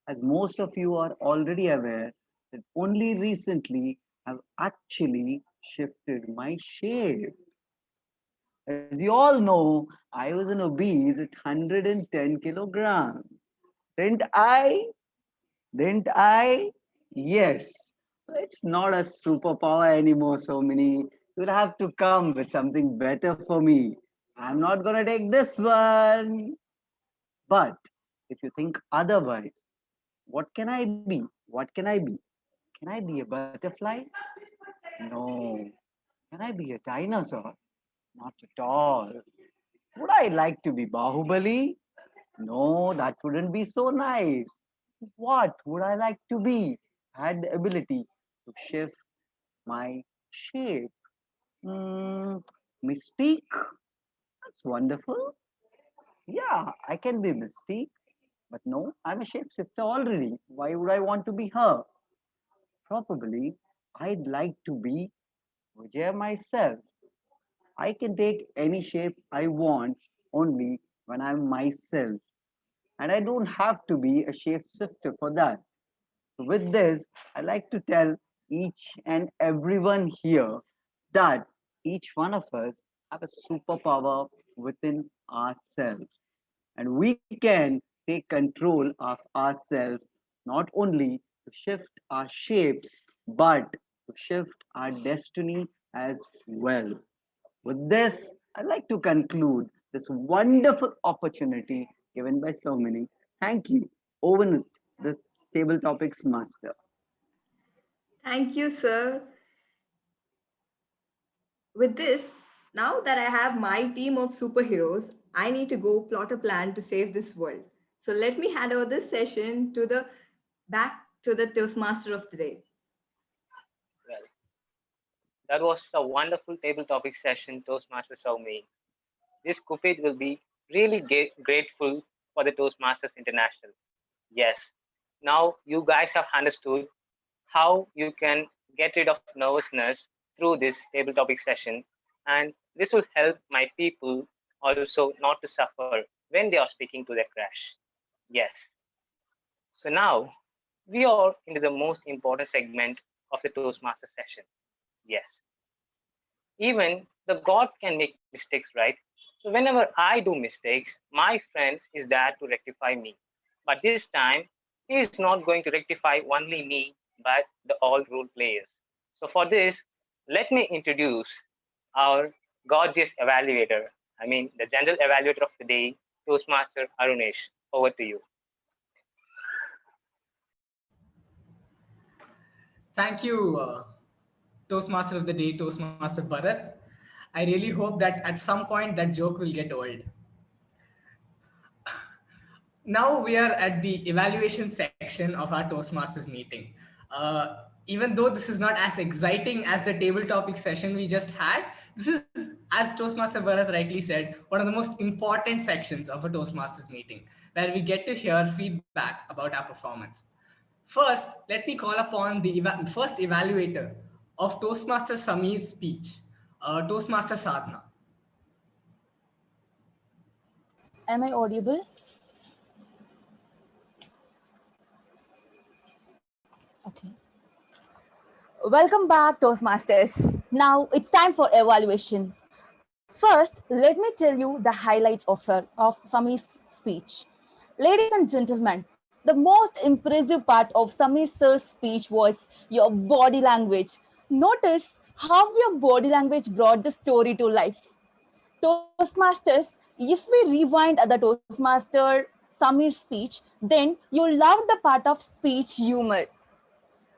As most of you are already aware, that only recently I've actually shifted my shape. As you all know, I was an obese at 110 kilograms. Didn't I? Didn't I? Yes. It's not a superpower anymore, so many. You'll have to come with something better for me. I'm not gonna take this one. But if you think otherwise, what can I be? What can I be? Can I be a butterfly? No. Can I be a dinosaur? Not at all. Would I like to be Bahubali? No, that wouldn't be so nice. What would I like to be? I had the ability to shift my shape. Mystique? That's wonderful. Yeah, I can be Mystique. But no, I'm a shapeshifter already. Why would I want to be her? Probably I'd like to be Vijay myself. I can take any shape I want only when I'm myself. And I don't have to be a shapeshifter for that. So with this, I like to tell each and everyone here that each one of us have a superpower within ourselves. And we can take control of ourselves not only to shift our shapes, but to shift our destiny as well. With this, I'd like to conclude this wonderful opportunity given by so many. Thank you. Over the table topics master. Thank you, sir. With this, now that I have my team of superheroes, I need to go plot a plan to save this world. So let me hand over this session to the back to the Toastmaster of the day. Well, that was a wonderful table topic session Toastmasters have made. This Cupid will be really grateful for the Toastmasters International. Yes, now you guys have understood how you can get rid of nervousness through this table topic session, and this will help my people also not to suffer when they are speaking to their crush. Yes. So now we are into the most important segment of the Toastmaster session. Yes. Even the God can make mistakes, right? So whenever I do mistakes, my friend is there to rectify me. But this time, he is not going to rectify only me, but the all role players. So for this, let me introduce our gorgeous evaluator. I mean, the general evaluator of the day, Toastmaster Arunesh. Over to you. Thank you, Toastmaster of the day, Toastmaster Bharat. I really hope that at some point that joke will get old. Now we are at the evaluation section of our Toastmasters meeting. Even though this is not as exciting as the table topic session we just had, this is, as Toastmaster Bharat rightly said, one of the most important sections of a Toastmasters meeting, where we get to hear feedback about our performance. First, let me call upon the first evaluator of Toastmaster Sameer's speech, Toastmaster Sadhna. Am I audible? Okay. Welcome back, Toastmasters. Now it's time for evaluation. First, let me tell you the highlights of Sameer's speech. Ladies and gentlemen, the most impressive part of Sameer sir's speech was your body language. Notice how your body language brought the story to life. Toastmasters, if we rewind the Toastmaster Sameer speech, then you loved the part of speech humor,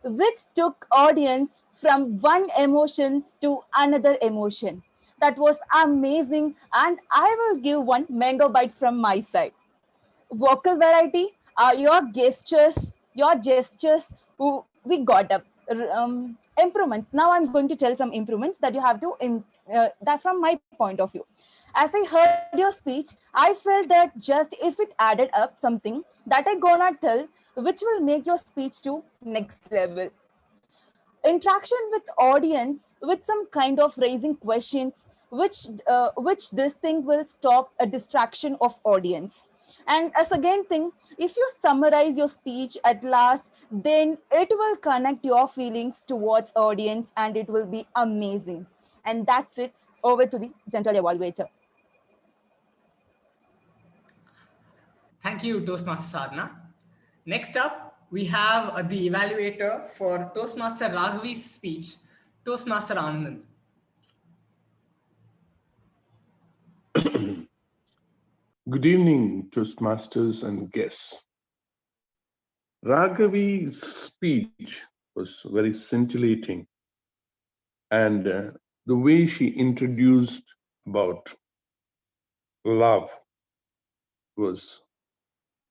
which took audience from one emotion to another emotion. That was amazing, and I will give one mango bite from my side. Vocal variety, your gestures, we got up. Improvements. Now I'm going to tell some improvements that you have to, that from my point of view. As I heard your speech, I felt that just if it added up something that I gonna tell, which will make your speech to next level. Interaction with audience with some kind of raising questions, which this thing will stop a distraction of audience. And a second thing, if you summarize your speech at last, then it will connect your feelings towards audience and it will be amazing. And that's it. Over to the gentle evaluator. Thank you, Toastmaster Sadhna. Next up, we have the evaluator for Toastmaster Raghavi's speech, Toastmaster Anand. Good evening, Toastmasters and guests. Raghavi's speech was very scintillating, and the way she introduced about love was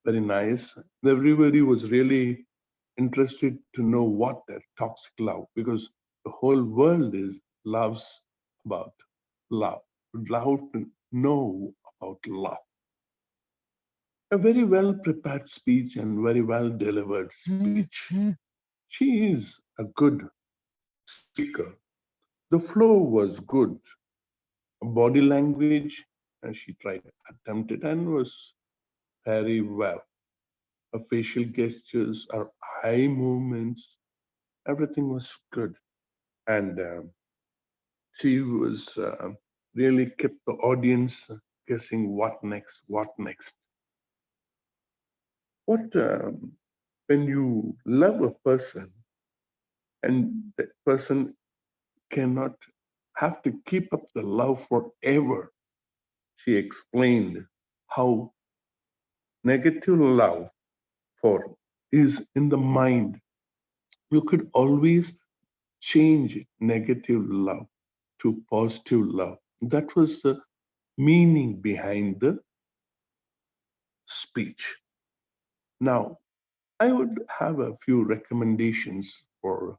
very nice. Everybody was really interested to know what that toxic love, because the whole world loves about love, would love to know about love. A very well prepared speech and very well delivered speech. She is a good speaker. The flow was good. Body language, she attempted and was very well. Her facial gestures, her eye movements, everything was good. And she was really kept the audience guessing what next, what next. When you love a person and that person cannot have to keep up the love forever, she explained how negative love for is in the mind. You could always change negative love to positive love. That was the meaning behind the speech. Now, I would have a few recommendations for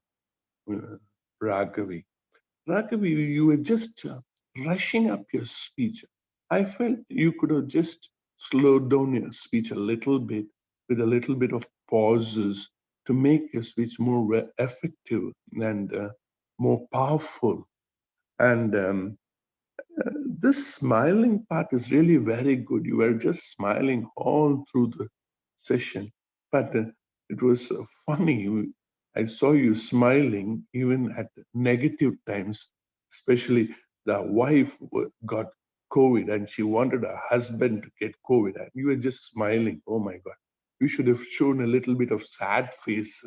Raghavi. Raghavi, you were just rushing up your speech. I felt you could have just slowed down your speech a little bit with a little bit of pauses to make your speech more effective and more powerful. And this smiling part is really very good. You were just smiling all through the session, but it was funny. I saw you smiling even at negative times, especially the wife got COVID and she wanted her husband to get COVID, and you were just smiling. Oh my God. You should have shown a little bit of sad face,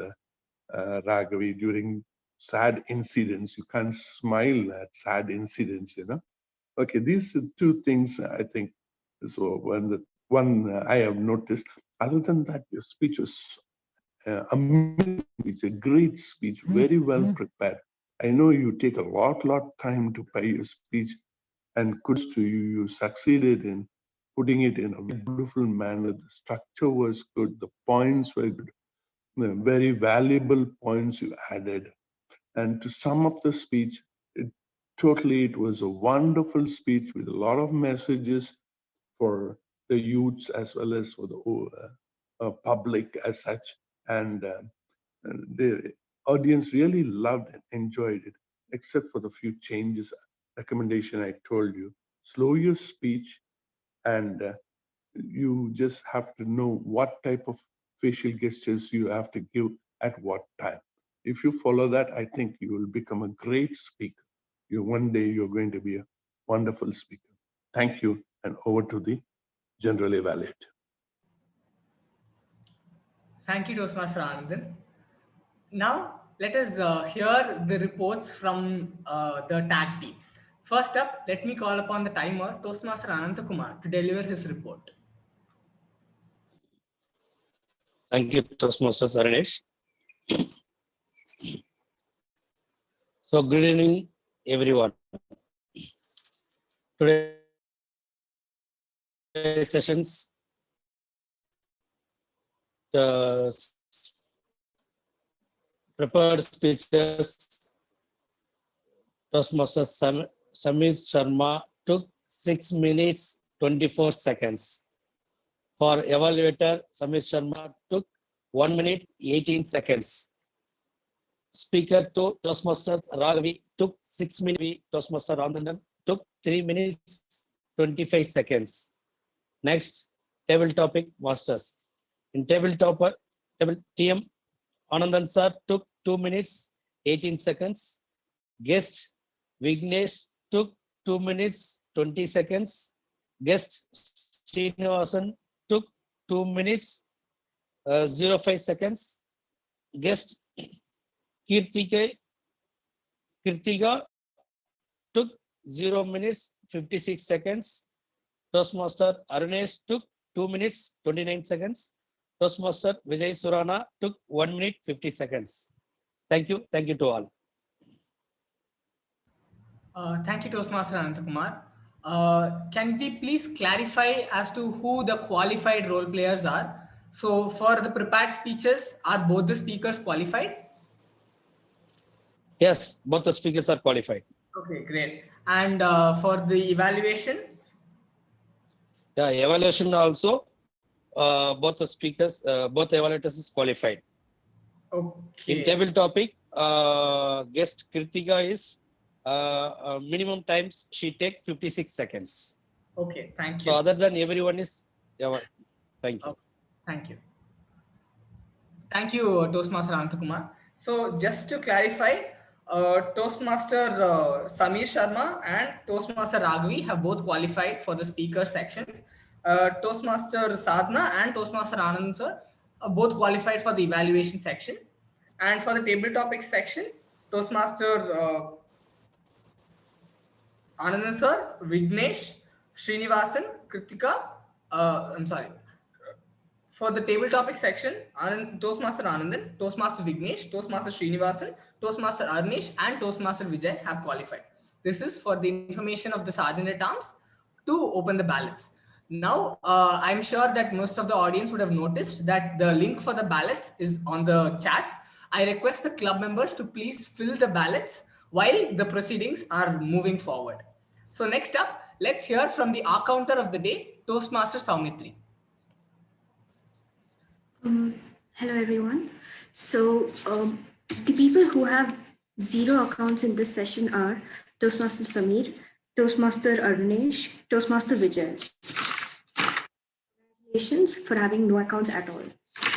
Raghavi, during sad incidents. You can't smile at sad incidents, you know. Okay, these are two things I think. So one I have noticed. Other than that, your speech was amazing. It's a great speech, very well prepared. I know you take a lot time to prepare your speech, and kudos to you. You succeeded in putting it in a beautiful manner. The structure was good. The points were good. Very valuable points you added. And to sum up the speech, it was a wonderful speech with a lot of messages for the youths as well as for the public as such. And the audience really loved and enjoyed it, except for the few changes, recommendation I told you. Slow your speech, and you just have to know what type of facial gestures you have to give at what time. If you follow that, I think you will become a great speaker. One day you're going to be a wonderful speaker. Thank you, and over to the general evaluator. Thank you, Toastmaster Anandan. Now, let us hear the reports from the tag team. First up, let me call upon the timer, Toastmaster Anantakumar, to deliver his report. Thank you, Toastmaster Sarnesh. So, good evening, everyone. Today's sessions, the prepared speeches, Toastmaster Samir Sharma took 6 minutes 24 seconds. For evaluator, Samir Sharma took 1 minute 18 seconds. Speaker to Toastmasters Raghavi took 6 minutes. Toastmaster Anandan took 3 minutes 25 seconds. Next, table topic masters. In table TM, Anandan sir took 2 minutes 18 seconds. Guest Vignesh took 2 minutes 20 seconds. Guest Srinivasan took 2 minutes 05 seconds. Guest Kirtika took 0 minutes 56 seconds. Toastmaster Arunesh took 2 minutes 29 seconds. Toastmaster Vijay Surana took 1 minute 50 seconds. Thank you. Thank you to all. Thank you, Toastmaster Anantakumar. Can we please clarify as to who the qualified role players are? So for the prepared speeches, are both the speakers qualified? Yes, both the speakers are qualified. Okay, great. And for the evaluations? Yeah, evaluation also, both the speakers, both the evaluators is qualified. Okay. In table topic, guest Kritika is minimum times she take 56 seconds. Okay, thank you. So other than everyone is, yeah, thank you. Thank you. Thank you, Toastmaster Anantakumar. So just to clarify, Toastmaster Samir Sharma and Toastmaster Raghavi have both qualified for the speaker section. Toastmaster Sadhna and Toastmaster Anand sir are both qualified for the evaluation section. And for the table topics section, Toastmaster Anand sir, Vignesh, Srinivasan, Kritika, For the table topic section, Toastmaster Anandan, Toastmaster Vignesh, Toastmaster Srinivasan, Toastmaster Arnish, and Toastmaster Vijay have qualified. This is for the information of the Sergeant at Arms to open the ballots. Now, I'm sure that most of the audience would have noticed that the link for the ballots is on the chat. I request the club members to please fill the ballots while the proceedings are moving forward. So next up, let's hear from the accounter of the day, Toastmaster Saumitri. Hello, everyone. So the people who have 0 accounts in this session are Toastmaster Samir, Toastmaster Arnesh, Toastmaster Vijay. Congratulations for having no accounts at all.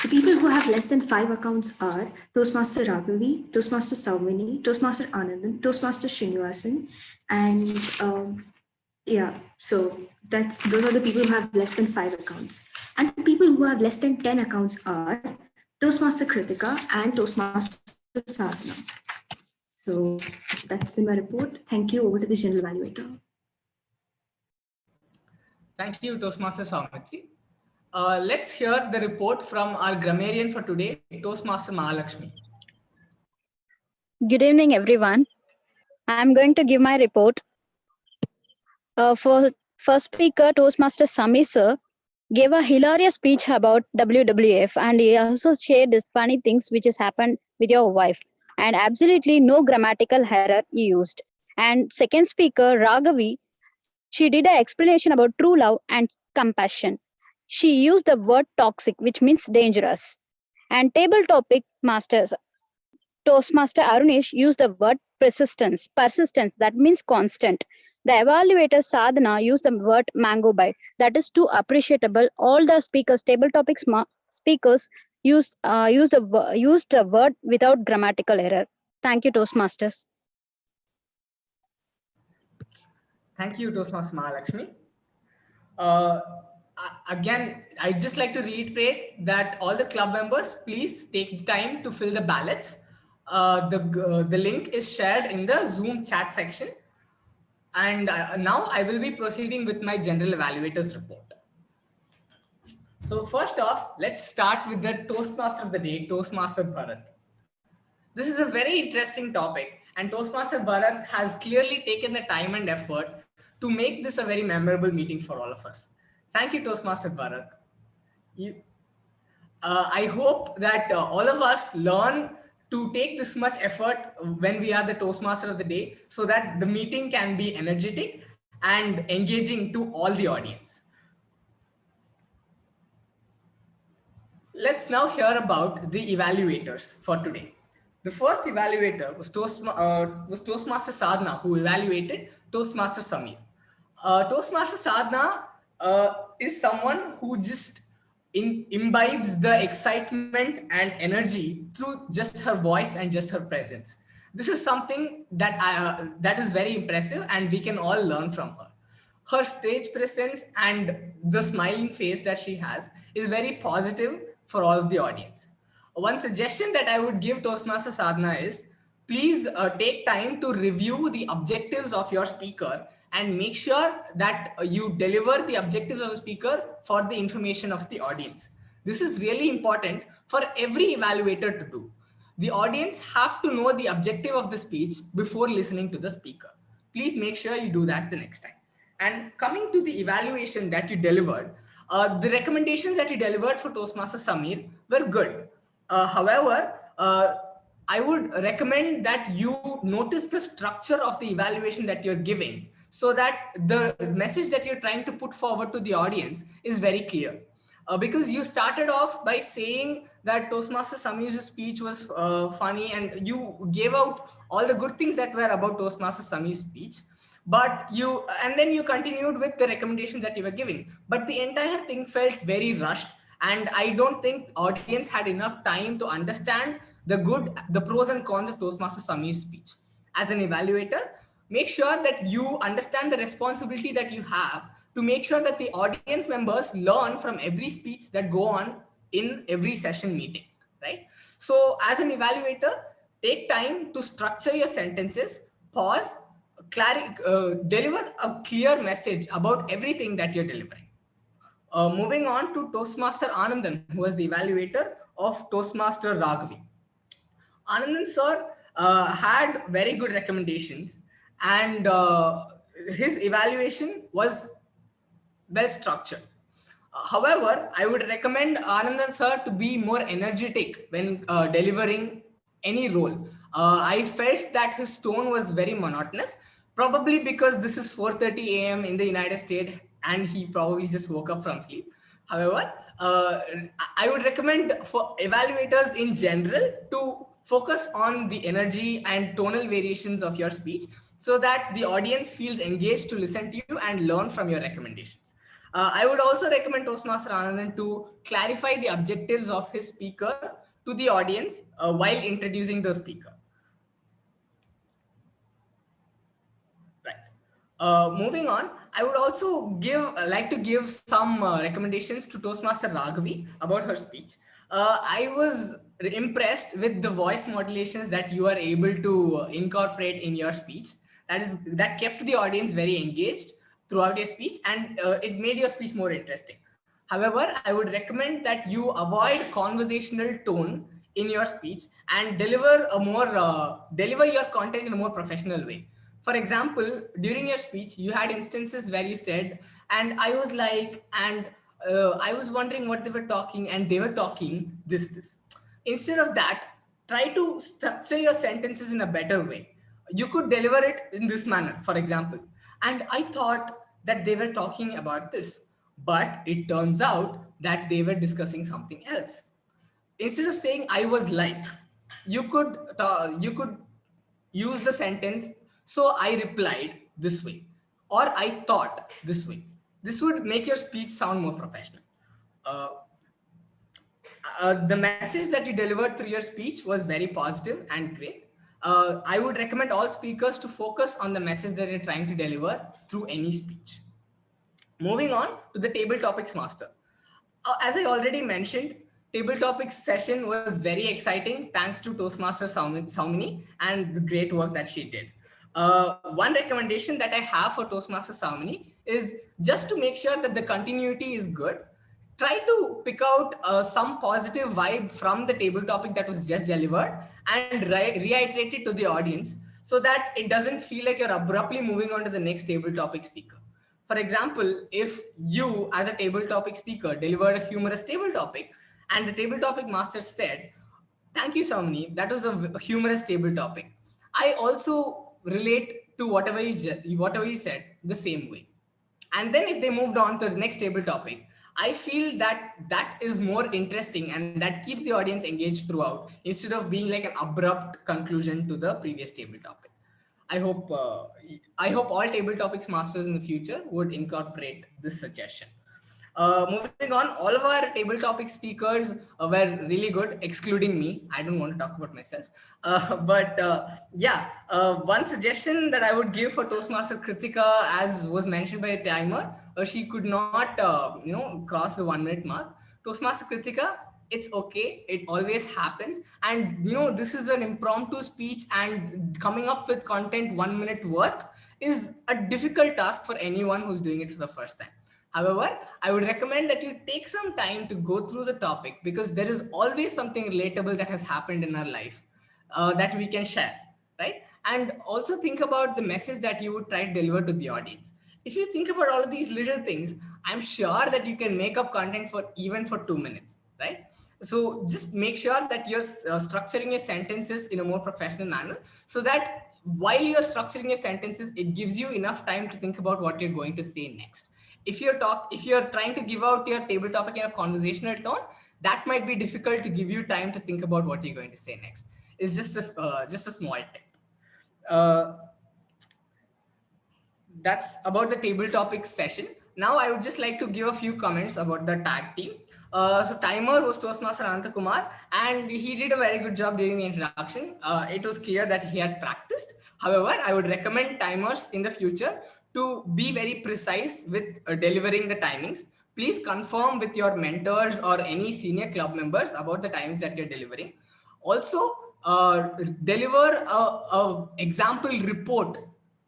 The people who have less than 5 accounts are Toastmaster Raghavi, Toastmaster Saumini, Toastmaster Anandan, Toastmaster Srinivasan, and yeah, so those are the people who have less than 5 accounts. And the people who have less than 10 accounts are Toastmaster Kritika and Toastmaster Sadhana. So that's been my report. Thank you. Over to the general evaluator. Thank you, Toastmaster Saumitri. Let's hear the report from our grammarian for today, Toastmaster Mahalakshmi. Good evening, everyone. I'm going to give my report. For first speaker, Toastmaster Samir sir gave a hilarious speech about WWF, and he also shared these funny things which has happened with your wife, and absolutely no grammatical error he used. And second speaker, Raghavi, she did an explanation about true love and compassion. She used the word toxic, which means dangerous. And table topic masters, Toastmaster Arunesh used the word persistence, that means constant. The evaluator Sadhana used the word mango bite, that is too appreciable. All the speakers, table topics speakers used the word without grammatical error. Thank you, Toastmasters. Thank you, Toastmaster Mahalakshmi. Again, I'd just like to reiterate that all the club members, please take the time to fill the ballots. The link is shared in the Zoom chat section. And now I will be proceeding with my general evaluators report. So first off, let's start with the Toastmaster of the day, Toastmaster Bharat. This is a very interesting topic, and Toastmaster Bharat has clearly taken the time and effort to make this a very memorable meeting for all of us. Thank you, Toastmaster Bharat. I hope that all of us learn to take this much effort when we are the Toastmaster of the day, so that the meeting can be energetic and engaging to all the audience. Let's now hear about the evaluators for today. The first evaluator was Toastmaster Sadhana, who evaluated Toastmaster Samir. Toastmaster Sadhana is someone who just imbibes the excitement and energy through just her voice and just her presence. This is something that is very impressive, and we can all learn from her. Her stage presence and the smiling face that she has is very positive for all of the audience. One suggestion that I would give Toastmaster Sadhana is, please take time to review the objectives of your speaker and make sure that you deliver the objectives of the speaker for the information of the audience. This is really important for every evaluator to do. The audience have to know the objective of the speech before listening to the speaker. Please make sure you do that the next time. And coming to the evaluation that you delivered, the recommendations that you delivered for Toastmaster Samir were good. However, I would recommend that you notice the structure of the evaluation that you're giving, so that the message that you're trying to put forward to the audience is very clear. Because you started off by saying that Toastmaster Samir's speech was funny, and you gave out all the good things that were about Toastmaster Samir's speech, and then you continued with the recommendations that you were giving. But the entire thing felt very rushed, and I don't think the audience had enough time to understand the pros and cons of Toastmaster Samir's speech. As an evaluator, make sure that you understand the responsibility that you have to make sure that the audience members learn from every speech that go on in every session meeting, right? So as an evaluator, take time to structure your sentences, pause, deliver a clear message about everything that you're delivering. Moving on to Toastmaster Anandan, who was the evaluator of Toastmaster Raghavi. Anandan sir had very good recommendations, and his evaluation was well structured. However, I would recommend Anandan sir to be more energetic when delivering any role. I felt that his tone was very monotonous, probably because this is 4:30 a.m. in the United States and he probably just woke up from sleep. However, I would recommend for evaluators in general to focus on the energy and tonal variations of your speech so that the audience feels engaged to listen to you and learn from your recommendations. I would also recommend Toastmaster Anandan to clarify the objectives of his speaker to the audience while introducing the speaker. Moving on, I would also like to give some recommendations to Toastmaster Raghavi about her speech. I was impressed with the voice modulations that you are able to incorporate in your speech. That kept the audience very engaged throughout your speech, and it made your speech more interesting. However, I would recommend that you avoid conversational tone in your speech and deliver your content in a more professional way. For example, during your speech, you had instances where you said, and I was like, and I was wondering what they were talking, and they were talking this. Instead of that, try to structure your sentences in a better way. You could deliver it in this manner, for example. And I thought that they were talking about this, but it turns out that they were discussing something else. Instead of saying I was like, you could use the sentence, so I replied this way, or I thought this way. This would make your speech sound more professional. The message that you delivered through your speech was very positive and great. I would recommend all speakers to focus on the message that you're trying to deliver through any speech. Moving on to the table topics master. As I already mentioned, table topics session was very exciting thanks to Toastmaster Saumini and the great work that she did. One recommendation that I have for Toastmaster Saumini is just to make sure that the continuity is good. Try to pick out some positive vibe from the table topic that was just delivered and reiterate it to the audience so that it doesn't feel like you're abruptly moving on to the next table topic speaker. For example, if you as a table topic speaker delivered a humorous table topic and the table topic master said, "Thank you, Saumini, that was a humorous table topic," I also relate to whatever you said the same way. And then if they moved on to the next table topic, I feel that is more interesting and that keeps the audience engaged throughout instead of being like an abrupt conclusion to the previous table topic. I hope all table topics masters in the future would incorporate this suggestion. Moving on, all of our table topic speakers were really good, excluding me. I don't want to talk about myself. One suggestion that I would give for Toastmaster Kritika, as was mentioned by Timer, she could not, cross the 1 minute mark. Toastmaster Kritika, it's okay. It always happens. And, this is an impromptu speech and coming up with content 1 minute worth is a difficult task for anyone who's doing it for the first time. However, I would recommend that you take some time to go through the topic because there is always something relatable that has happened in our life that we can share, right? And also think about the message that you would try to deliver to the audience. If you think about all of these little things, I'm sure that you can make up content for 2 minutes, right? So just make sure that you're structuring your sentences in a more professional manner so that while you're structuring your sentences, it gives you enough time to think about what you're going to say next. If you're trying to give out your table topic in a conversational tone, that might be difficult to give you time to think about what you're going to say next. It's just a small tip. That's about the table topics session. Now I would just like to give a few comments about the tag team. So Timer was Toastmaster Ananta Kumar, and he did a very good job during the introduction. It was clear that he had practiced. However, I would recommend timers in the future to be very precise with delivering the timings. Please confirm with your mentors or any senior club members about the times that you're delivering. Also, deliver a example report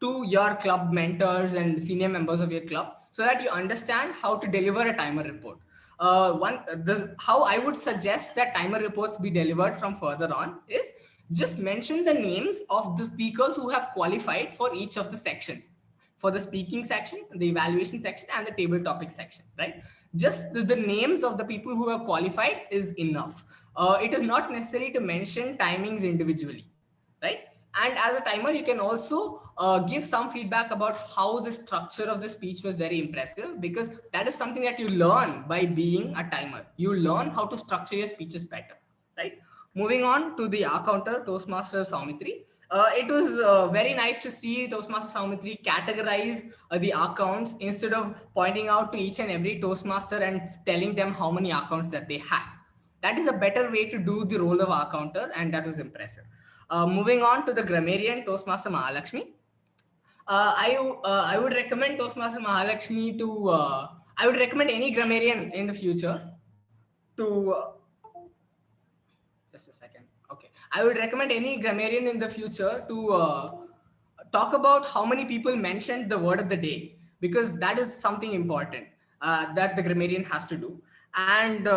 to your club mentors and senior members of your club so that you understand how to deliver a timer report. How I would suggest that timer reports be delivered from further on is just mention the names of the speakers who have qualified for each of the sections, for the speaking section, the evaluation section, and the table topic section, right? Just the names of the people who have qualified is enough. It is not necessary to mention timings individually, right? And as a timer, you can also give some feedback about how the structure of the speech was very impressive, because that is something that you learn by being a timer. You learn how to structure your speeches better, right? Moving on to the counter, Toastmaster Saumitri. It was very nice to see Toastmaster Saumitri categorize the accounts instead of pointing out to each and every Toastmaster and telling them how many accounts that they had. That is a better way to do the role of accounter, and that was impressive. Moving on to the grammarian, Toastmaster Mahalakshmi. I would recommend Toastmaster Mahalakshmi to, I would recommend any grammarian in the future to, just a second. Okay. I would recommend any grammarian in the future to talk about how many people mentioned the word of the day, because that is something important that the grammarian has to do. And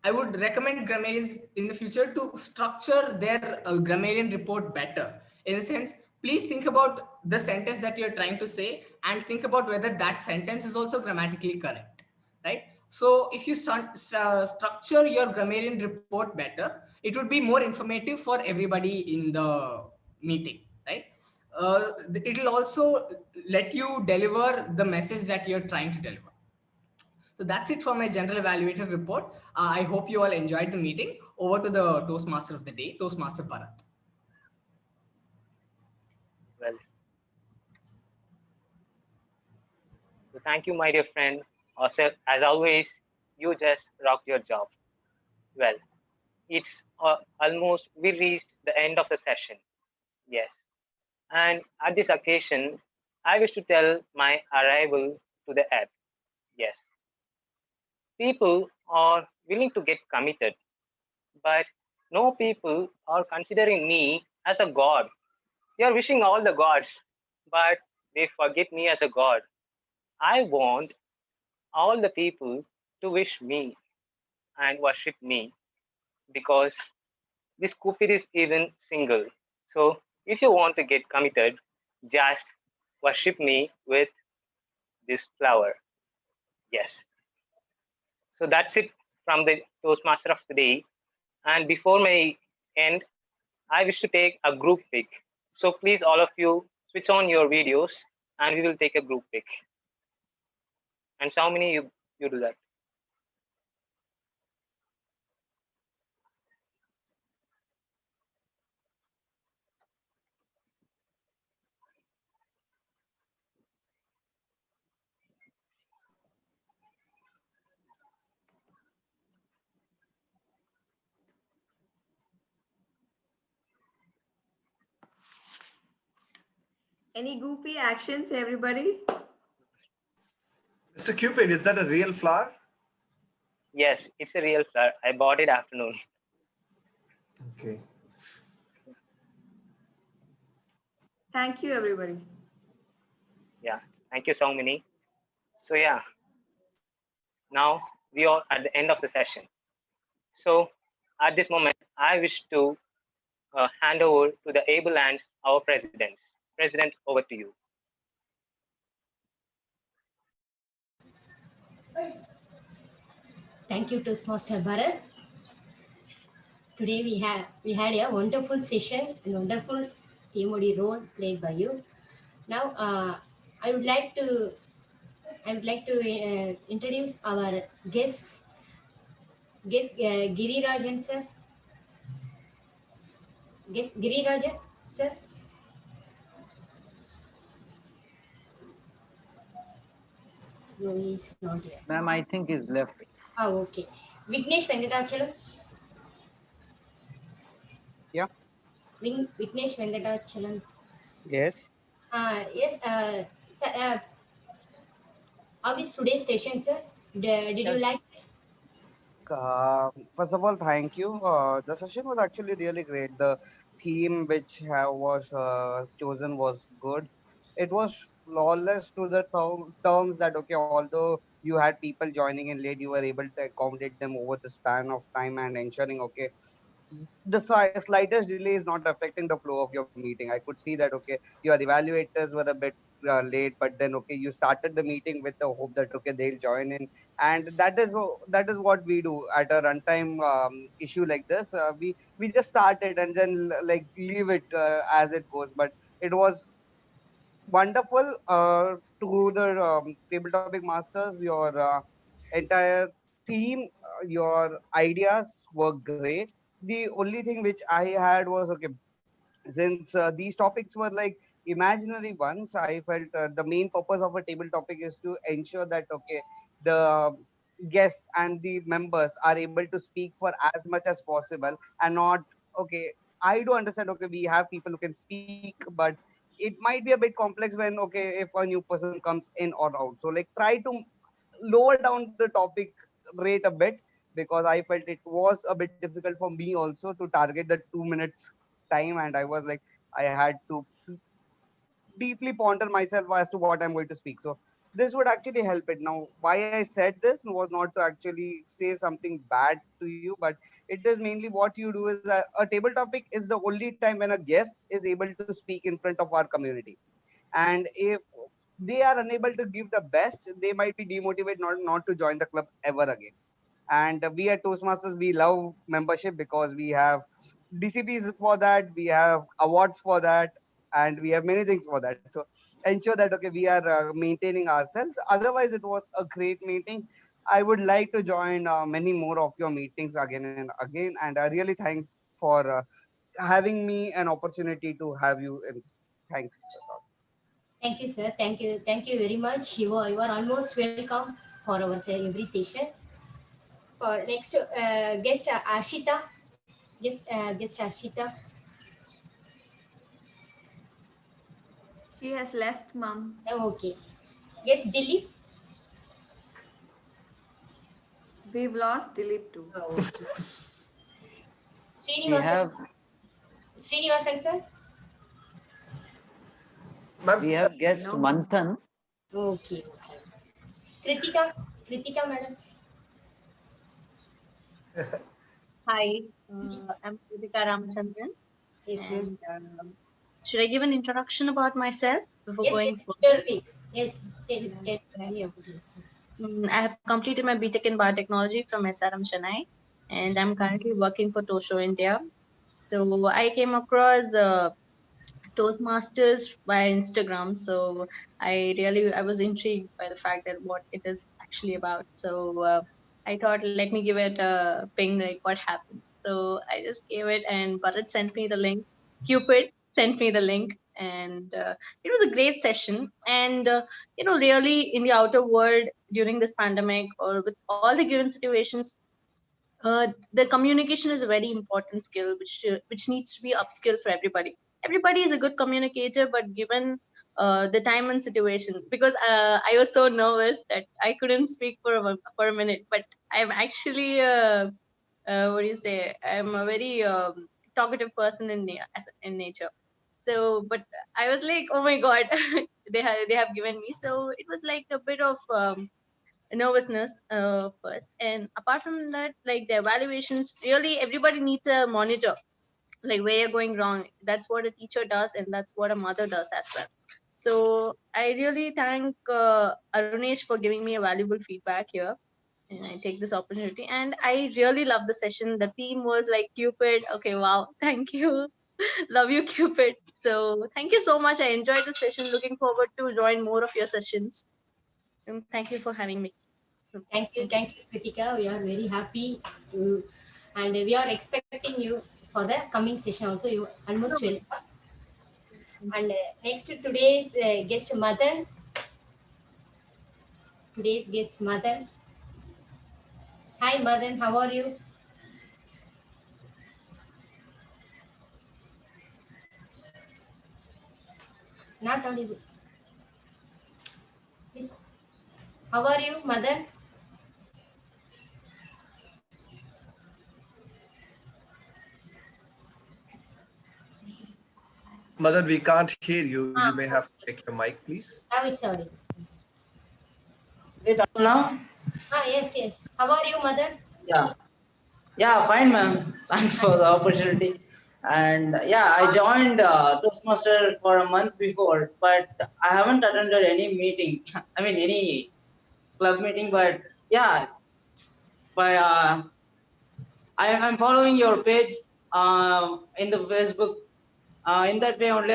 I would recommend grammarians in the future to structure their grammarian report better. In a sense, please think about the sentence that you're trying to say and think about whether that sentence is also grammatically correct, right? So if you structure your grammarian report better, it would be more informative for everybody in the meeting, right? It will also let you deliver the message that you're trying to deliver. So that's it for my general evaluator report. I hope you all enjoyed the meeting. Over to the Toastmaster of the day, Toastmaster Bharat. Well, so thank you, my dear friend. Also, as always, you just rocked your job. Well, it's almost, we reached the end of the session. Yes. And at this occasion, I wish to tell my arrival to the app. Yes. People are willing to get committed, but no people are considering me as a god. They are wishing all the gods, but they forget me as a god. I want all the people to wish me and worship me, because this Cupid is even single. So if you want to get committed, just worship me with this flower. Yes. So that's it from the Toastmaster of the day. And before my end, I wish to take a group pic. So please, all of you, switch on your videos and we will take a group pic. And so many you do that. Any goofy actions, everybody? Mr. Cupid, is that a real flower? Yes, it's a real flower. I bought it afternoon. Okay. Thank you, everybody. Yeah, thank you so many. So yeah, now we are at the end of the session. So at this moment, I wish to hand over to the able hands, our presidents. President, over to you. Thank you, Toastmaster Bharat. Today we had a wonderful session and wonderful TMOD role played by you. Now I would like to introduce our guest Girirajan sir. Guest Girirajan sir. No, he is not here. Ma'am, I think he's left. Oh, okay. Vignesh Venkatachalam. Yeah. Vignesh Venkatachalam. Yes. Yes. Sir, how is today's session, sir? Did you like? First of all, thank you. The session was actually really great. The theme which was chosen was good. It was flawless to the terms that okay, although you had people joining in late, you were able to accommodate them over the span of time and ensuring okay the slightest delay is not affecting the flow of your meeting. I could see that okay, your evaluators were a bit late, but then okay, you started the meeting with the hope that okay they'll join in, and that is what we do at a runtime issue like this. We just started and then like leave it as it goes, but it was wonderful to the table topic masters. Your entire theme, your ideas were great. The only thing which I had was okay, since these topics were like imaginary ones, I felt the main purpose of a table topic is to ensure that okay, the guests and the members are able to speak for as much as possible and not okay. I do understand okay, we have people who can speak, but it might be a bit complex when okay, if a new person comes in or out. So like try to lower down the topic rate a bit, because I felt it was a bit difficult for me also to target the 2 minutes time, and I was like I had to deeply ponder myself as to what I'm going to speak. So this would actually help it. Now, why I said this was not to actually say something bad to you, but it is mainly what you do is a table topic is the only time when a guest is able to speak in front of our community. And if they are unable to give the best, they might be demotivated not to join the club ever again. And we at Toastmasters, we love membership because we have DCPs for that, we have awards for that, and we have many things for that. So ensure that okay, we are maintaining ourselves. Otherwise, it was a great meeting. I would like to join many more of your meetings again and again. And really thanks for having me an opportunity to have you in this. Thanks. Thank you, sir. Thank you very much. You are almost welcome for our every session. For next guest Ashita, guest Ashita. She has left, mom. Okay. Guest Dilip. We've lost Dilip too. Oh, okay. We have Srinivasan sir. we have guest Manthan. Okay. Kritika madam. Hi, I'm Kritika Ramachandran. Yes, And, should I give an introduction about myself before going forward? Yes, tell me about yourself. I have completed my BTech in Biotechnology from SRM Chennai, and I'm currently working for Tosho India. So I came across Toastmasters via Instagram. So I was intrigued by the fact that what it is actually about. So I thought, let me give it a ping, like what happens. So I just gave it, and Bharat sent me the link. Cupid sent me the link, and it was a great session. And really in the outer world during this pandemic or with all the given situations, the communication is a very important skill which needs to be upskill for everybody. Everybody is a good communicator, but given the time and situation, because I was so nervous that I couldn't speak for a minute. But I'm actually what do you say? I'm a very talkative person in nature. So, but I was like, oh my god, they have given me. So it was like a bit of nervousness first, and apart from that, like the evaluations, really everybody needs a monitor, like where you're going wrong. That's what a teacher does, and that's what a mother does as well. So I really thank Arunesh for giving me a valuable feedback here, and I take this opportunity. And I really love the session. The theme was like Cupid. Okay, wow, thank you. Love you, Cupid. So thank you so much. I enjoyed the session. Looking forward to join more of your sessions. And thank you for having me. Thank you, Kritika. We are very happy to, and we are expecting you for the coming session also. You almost welcome. And next to today's guest Madan. Today's guest Madan. Hi Madan, how are you? Not audible. Please. How are you, Madan? Mother, we can't hear you. Ah, You may have to take your mic, please. Now it's audible. Is it audible now? Yes, yes. How are you, mother? Yeah. Yeah, fine, ma'am. Thanks for the opportunity. And yeah, I joined Toastmaster for a month before, but I haven't attended any meeting. I mean, any club meeting. But yeah, I'm following your page in the Facebook. In that way only,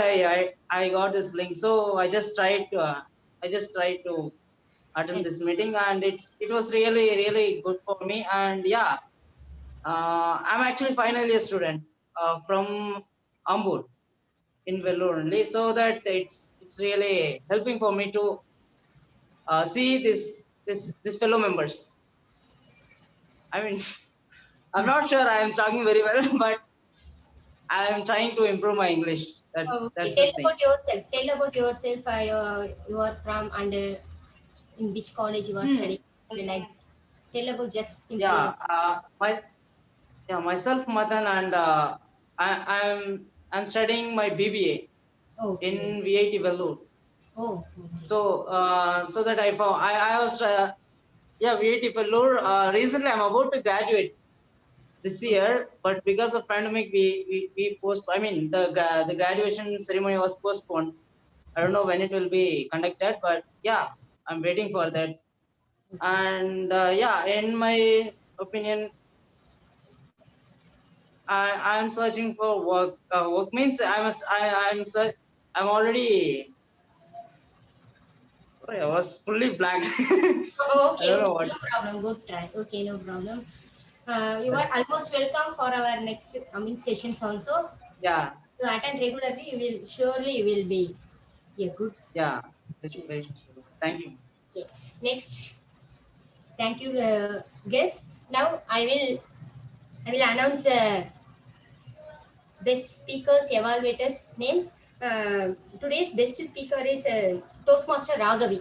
I got this link. So I just tried to attend this meeting, and it was really good for me. And yeah, I'm actually finally a student from Ambur in Vellore only, so that it's really helping for me to see this fellow members. I mean, I'm not sure I am talking very well, but I am trying to improve my English. That's Okay. the Tell thing. about yourself. Tell about yourself. You are from and in which college you are studying. Like, tell about just simply. Yeah, myself, Madan, and I'm studying my BBA in VIT Vellore. Oh. So that I found I was VIT Vellore. Recently, I'm about to graduate this year, but because of pandemic, we I mean, the graduation ceremony was postponed. I don't know when it will be conducted, but yeah, I'm waiting for that. And yeah, in my opinion, I'm searching for work. Work means I'm already. Sorry, I was fully blank. Okay, I don't know what. no problem. Good try. Okay, no problem. You are That's- almost welcome for our next coming sessions also. Yeah, To attend regularly, you will surely you will be a good. yeah. Thank you. Okay. Next, thank you, guest. Now I will announce the best speakers, evaluators names. Today's best speaker is Toastmaster Raghavi.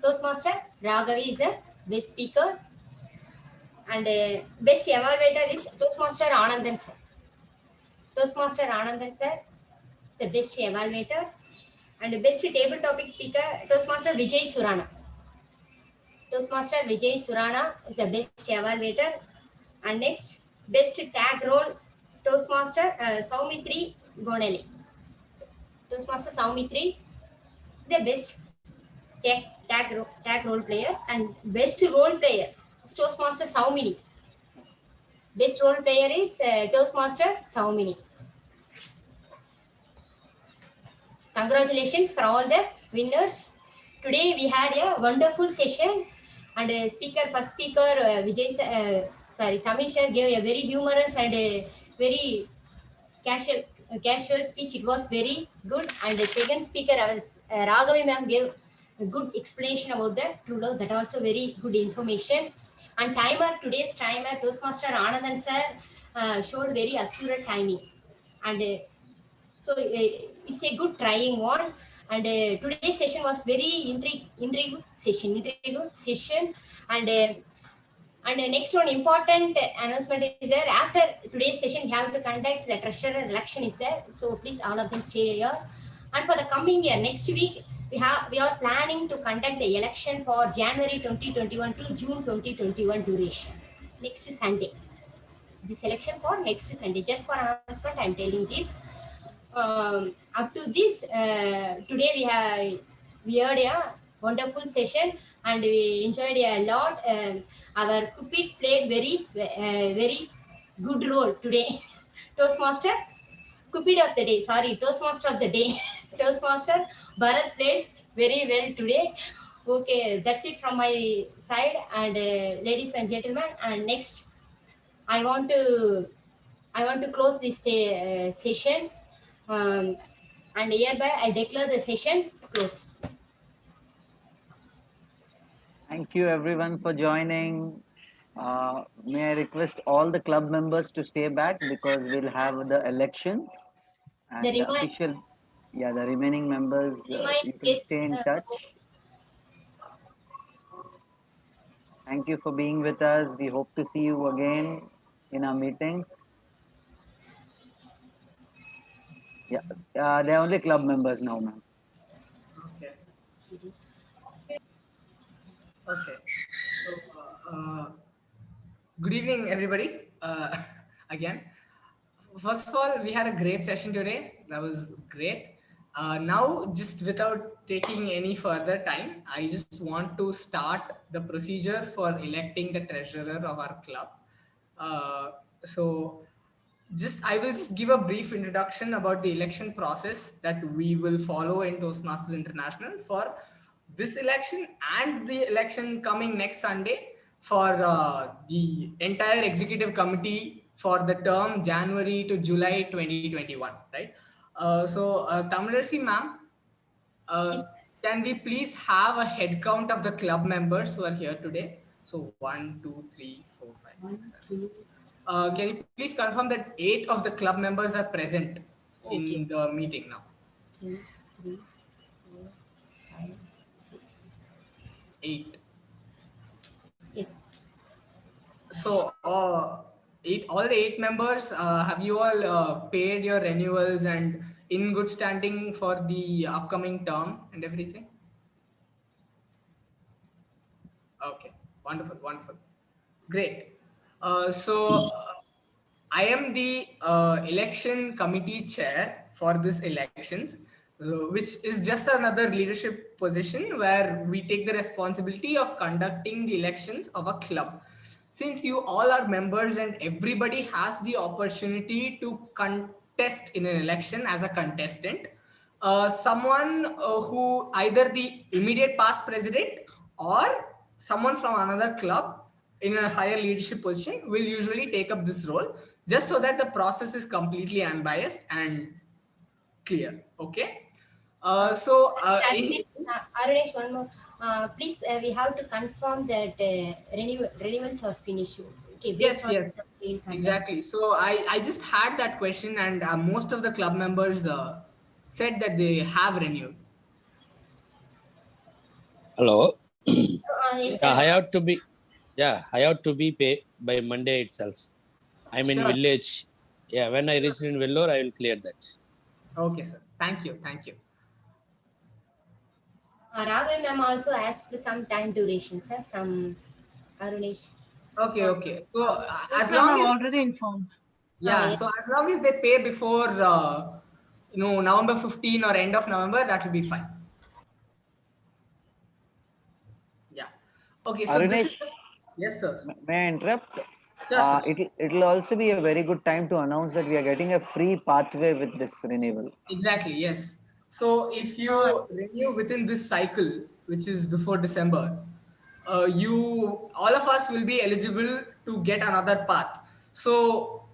Toastmaster Raghavi is a best speaker, and best evaluator is Toastmaster Anandan sir. Toastmaster Anandan sir is the best evaluator, and best table topic speaker Toastmaster Vijay Surana. Toastmaster Vijay Surana is the best evaluator, and next best tag role Toastmaster Saumitri Gonelli. Toastmaster Saumitri is the best tag role player, and best role player is Toastmaster Saumini. Best role player is Toastmaster Saumini. Congratulations for all the winners. Today we had a wonderful session, and first speaker Samir sir gave a very humorous and very casual speech. It was very good. And the second speaker Raghavi ma'am gave a good explanation about the true love. That also very good information. And today's timer Toastmaster Anandan sir showed very accurate timing, and so it's a good trying one. And today's session was very intriguing session. And next one important announcement is there. After today's session, we have to conduct the treasurer election is there. So please all of them stay here. And for the coming year, next week, we are planning to conduct the election for January 2021 to June 2021 duration. Next Sunday. This election for next Sunday. Just for announcement, I'm telling this. Up to this, today we had a wonderful session and we enjoyed a lot. Our Cupid played very good role today. Toastmaster Cupid of the day. Sorry, Toastmaster of the day. Toastmaster Bharat played very well today. Okay, that's it from my side. And ladies and gentlemen, and next, I want to close this session. And hereby I declare the session closed. Thank you everyone for joining. May I request all the club members to stay back because we'll have the elections and the remaining members you can stay in touch. Thank you for being with us. We hope to see you again in our meetings. Yeah, they're only club members now, ma'am. Okay. Okay. So, good evening, everybody. Again, first of all, we had a great session today. That was great. Now, just without taking any further time, I just want to start the procedure for electing the treasurer of our club. So, I will just give a brief introduction about the election process that we will follow in Toastmasters International for this election and the election coming next Sunday for the entire executive committee for the term January to July 2021, right? Tamilarsi ma'am, can we please have a head count of the club members who are here today? So 1, 2, 3, 4, 5, 6, 7. Can you please confirm that 8 of the club members are present in the meeting now? 2, 3, 4, 5, 6. 8. Yes. So all the 8 members, have you all paid your renewals and in good standing for the upcoming term and everything? Okay, wonderful, wonderful. Great. I am the election committee chair for this elections, which is just another leadership position where we take the responsibility of conducting the elections of a club. Since you all are members and everybody has the opportunity to contest in an election as a contestant, someone who either the immediate past president or someone from another club in a higher leadership position will usually take up this role, just so that the process is completely unbiased and clear. Okay. Arunesh, one more. Please, we have to confirm that renewals are finished. Okay. Yes, exactly. So I just had that question, and most of the club members said that they have renewed. Hello. Yes, I have to be paid by Monday itself. I'm in village. Yeah, when I reach in Vellore, I will clear that. Okay, sir. Thank you. Raghav ma'am also asked some time duration, sir. Arunesh. Okay. So as long as already informed. Yeah. So as long as they pay before November 15 or end of November, that will be fine. Yeah. Okay. So Arunesh, this is yes, sir. May I interrupt? Yes, it'll also be a very good time to announce that we are getting a free pathway with this renewal. Exactly. Yes. So if you renew within this cycle, which is before December, all of us will be eligible to get another path. So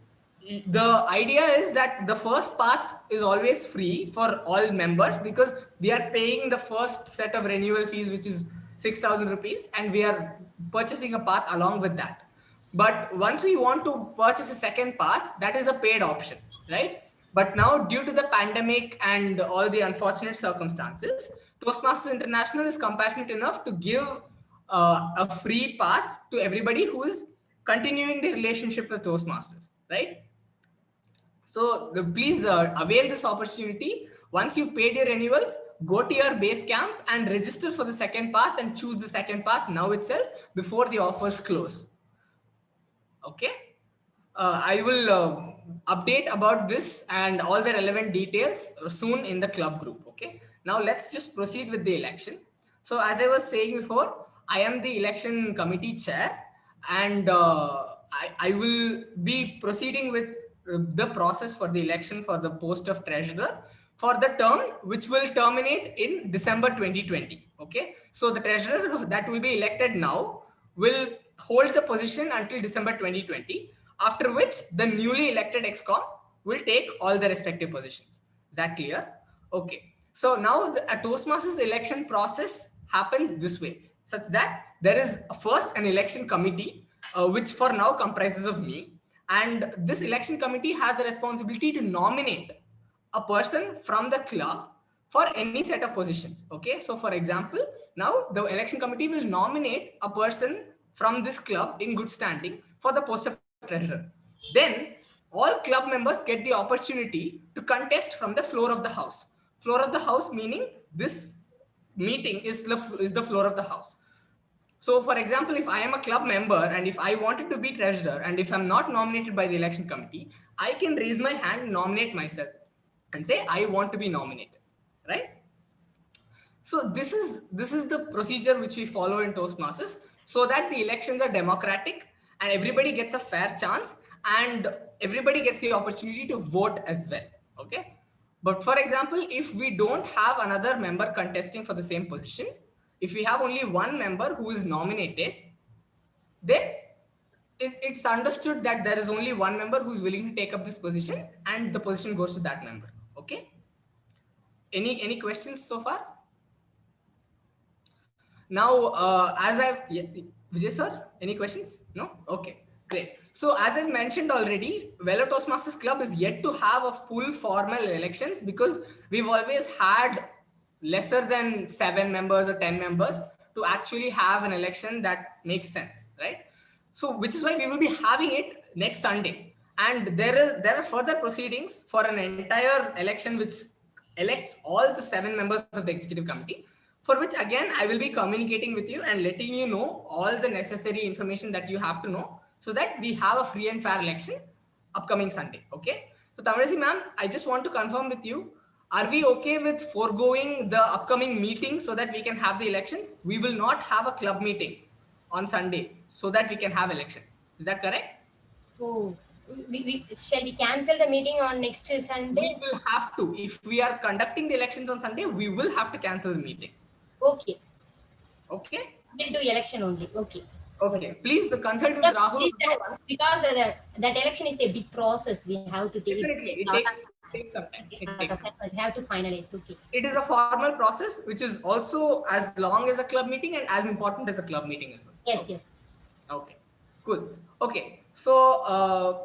the idea is that the first path is always free for all members because we are paying the first set of renewal fees, which is 6,000 rupees, and we are purchasing a path along with that. But once we want to purchase a second path, that is a paid option, right? But now, due to the pandemic and all the unfortunate circumstances, Toastmasters International is compassionate enough to give a free path to everybody who is continuing the relationship with Toastmasters, right? So please avail this opportunity. Once you've paid your renewals, go to your base camp and register for the second path and choose the second path now itself before the offers close. Okay. I will update about this and all the relevant details soon in the club group. Okay. Now let's just proceed with the election. So as I was saying before, I am the election committee chair, and I will be proceeding with the process for the election for the post of treasurer for the term which will terminate in December 2020. Okay. So the treasurer that will be elected now will hold the position until December 2020, after which the newly elected ExCom will take all the respective positions. Is that clear? Okay. So now a Toastmasters election process happens this way, such that there is first an election committee, which for now comprises of me. And this election committee has the responsibility to nominate a person from the club for any set of positions. Okay. So for example, now the election committee will nominate a person from this club in good standing for the post of treasurer. Then all club members get the opportunity to contest from the floor of the house. Floor of the house meaning this meeting is the floor of the house. So for example, if I am a club member and if I wanted to be treasurer and if I'm not nominated by the election committee, I can raise my hand, nominate myself and say, I want to be nominated, right? So this is the procedure which we follow in Toastmasters so that the elections are democratic and everybody gets a fair chance and everybody gets the opportunity to vote as well, okay? But for example, if we don't have another member contesting for the same position, if we have only one member who is nominated, then it's understood that there is only one member who is willing to take up this position and the position goes to that member, okay? Any questions so far? Now, Vijay sir, any questions? No? Okay, great. So as I mentioned already, Velo Toastmasters Club is yet to have a full formal elections because we've always had lesser than 7 members or 10 members to actually have an election that makes sense, right? So which is why we will be having it next Sunday. And there are further proceedings for an entire election which elects all the 7 members of the executive committee, for which again, I will be communicating with you and letting you know all the necessary information that you have to know so that we have a free and fair election upcoming Sunday, okay? So Tamarasi ma'am, I just want to confirm with you, are we okay with foregoing the upcoming meeting so that we can have the elections? We will not have a club meeting on Sunday so that we can have elections. Is that correct? Oh, shall we cancel the meeting on next Sunday? We will have to. If we are conducting the elections on Sunday, we will have to cancel the meeting. Okay. Okay. We'll do election only. Okay. Okay. Please consult with Rahul. Because that election is a big process. We have to take it. Takes some time. We have to finalize. Okay. It is a formal process, which is also as long as a club meeting and as important as a club meeting as well. Yes. Yes. Okay. Cool. Okay. So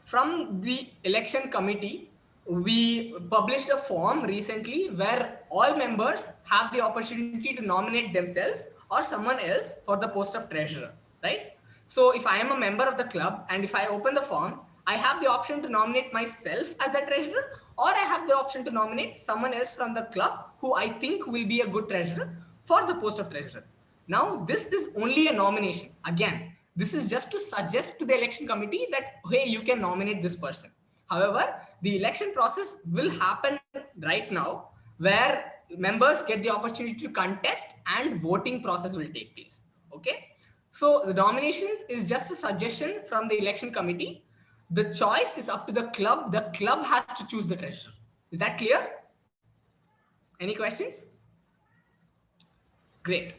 from the election committee, we published a form recently where all members have the opportunity to nominate themselves or someone else for the post of treasurer, right? So if I am a member of the club and if I open the form, I have the option to nominate myself as the treasurer or I have the option to nominate someone else from the club who I think will be a good treasurer for the post of treasurer. Now, this is only a nomination. Again, this is just to suggest to the election committee that, hey, you can nominate this person. However, the election process will happen right now where members get the opportunity to contest and voting process will take place. Okay. So the nominations is just a suggestion from the election committee. The choice is up to the club. The club has to choose the treasurer. Is that clear? Any questions? Great.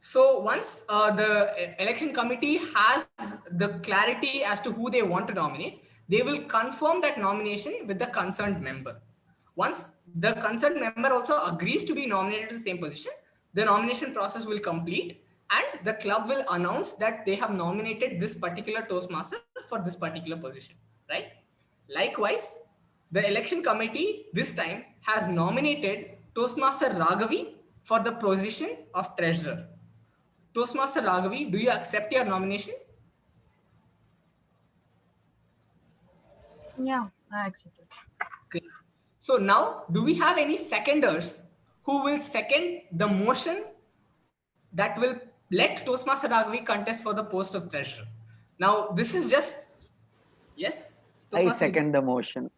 So once the election committee has the clarity as to who they want to nominate, they will confirm that nomination with the concerned member. Once the concerned member also agrees to be nominated to the same position, the nomination process will complete and the club will announce that they have nominated this particular Toastmaster for this particular position, right? Likewise, the election committee this time has nominated Toastmaster Raghavi for the position of treasurer. Toastmaster Raghavi, do you accept your nomination? Yeah, I accept it. Great. So now, do we have any seconders who will second the motion that will let Toastmaster Raghavi contest for the post of treasurer? Now, this is just, yes? I second the motion.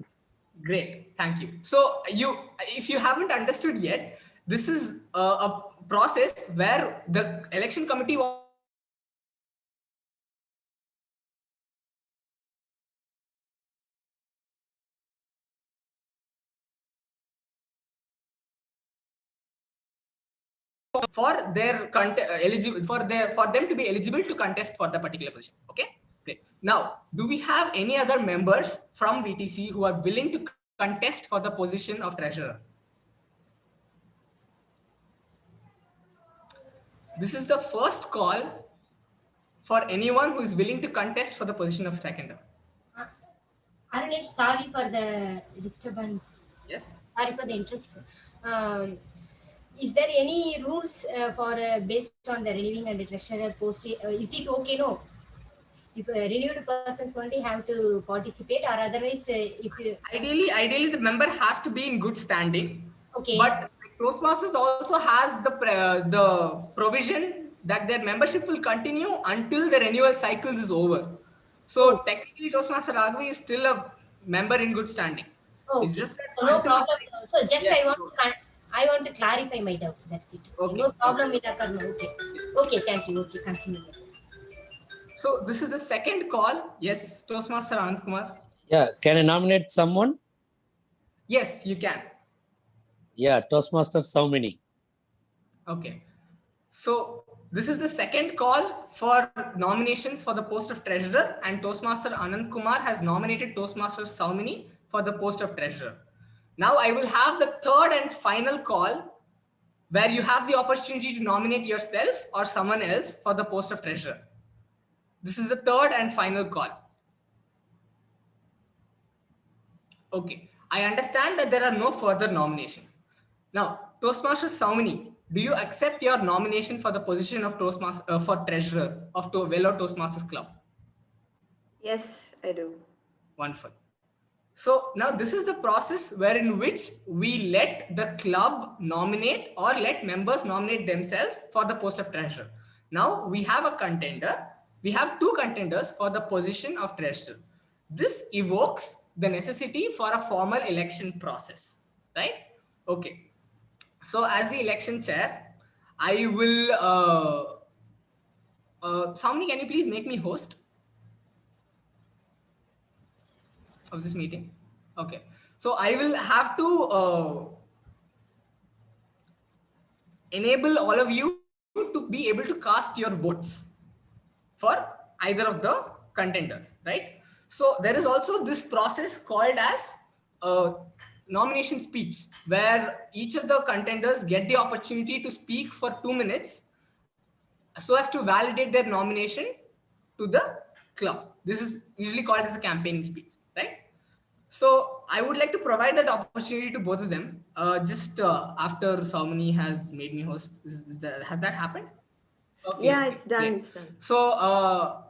Great, thank you. So if you haven't understood yet, this is a process where the election committee for their eligible for them to be eligible to contest for the particular position. Okay, great. Now, do we have any other members from VTC who are willing to contest for the position of treasurer? This is the first call for anyone who is willing to contest for the position of seconder. Arunesh, sorry for the disturbance. Yes. Sorry for the interruption. Is there any rules for based on the relieving and the treasurer post? Is it okay? No. If renewed persons only have to participate, or otherwise, if you Ideally, the member has to be in good standing. okay, But Toastmasters also has the provision that their membership will continue until the renewal cycles is over. So technically, Toastmaster Raghavi is still a member in good standing. It's okay, just that so no until problem. So just yeah, I want to clarify my doubt. That's it. okay, No problem okay. with occur. No. Okay, okay, thank you. Okay, continue. So this is the second call. Yes, Toastmaster Anand Kumar. Yeah, can I nominate someone? Yes, you can. Yeah, Toastmaster Saumini. Okay. So this is the second call for nominations for the post of treasurer, and Toastmaster Anand Kumar has nominated Toastmaster Saumini for the post of treasurer. Now I will have the third and final call where you have the opportunity to nominate yourself or someone else for the post of treasurer. This is the third and final call. Okay, I understand that there are no further nominations. Now, Toastmaster Saumini, do you accept your nomination for the position of Toastmaster for treasurer of Velo Toastmasters Club? Yes, I do. Wonderful. So now this is the process wherein which we let the club nominate or let members nominate themselves for the post of treasurer. Now we have a contender. We have two contenders for the position of treasurer. This evokes the necessity for a formal election process, right? Okay. So as the election chair, I will, Saumini, can you please make me host of this meeting? Okay. So I will have to enable all of you to be able to cast your votes for either of the contenders, right? So there is also this process called as a nomination speech, where each of the contenders get the opportunity to speak for 2 minutes so as to validate their nomination to the club. This is usually called as a campaigning speech, right? So I would like to provide that opportunity to both of them. Just after Saumini has made me host, has that happened? Okay, Yeah, okay, it's done. great. It's done. So,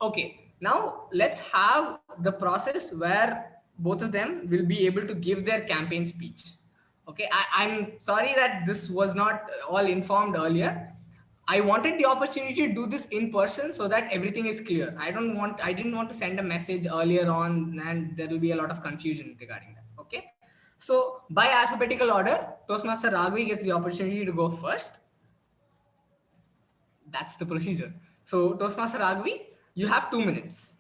okay, now let's have the process where both of them will be able to give their campaign speech. Okay, I'm sorry that this was not all informed earlier. I wanted the opportunity to do this in person so that everything is clear. I didn't want to send a message earlier on and there will be a lot of confusion regarding that. Okay. So by alphabetical order, Toastmaster Raghavi gets the opportunity to go first. That's the procedure. So Toastmaster Raghavi, you have 2 minutes.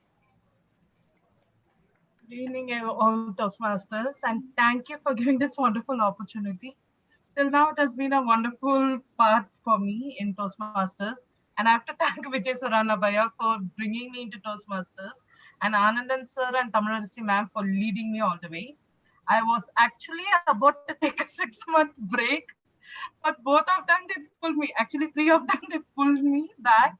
Good evening, all Toastmasters, and thank you for giving this wonderful opportunity. Till now, it has been a wonderful path for me in Toastmasters, and I have to thank Vijay Saranabhaya for bringing me into Toastmasters, and Anandan sir and Tamarasi ma'am for leading me all the way. I was actually about to take a 6-month break, but both of them they pulled me. Actually, three of them they pulled me back,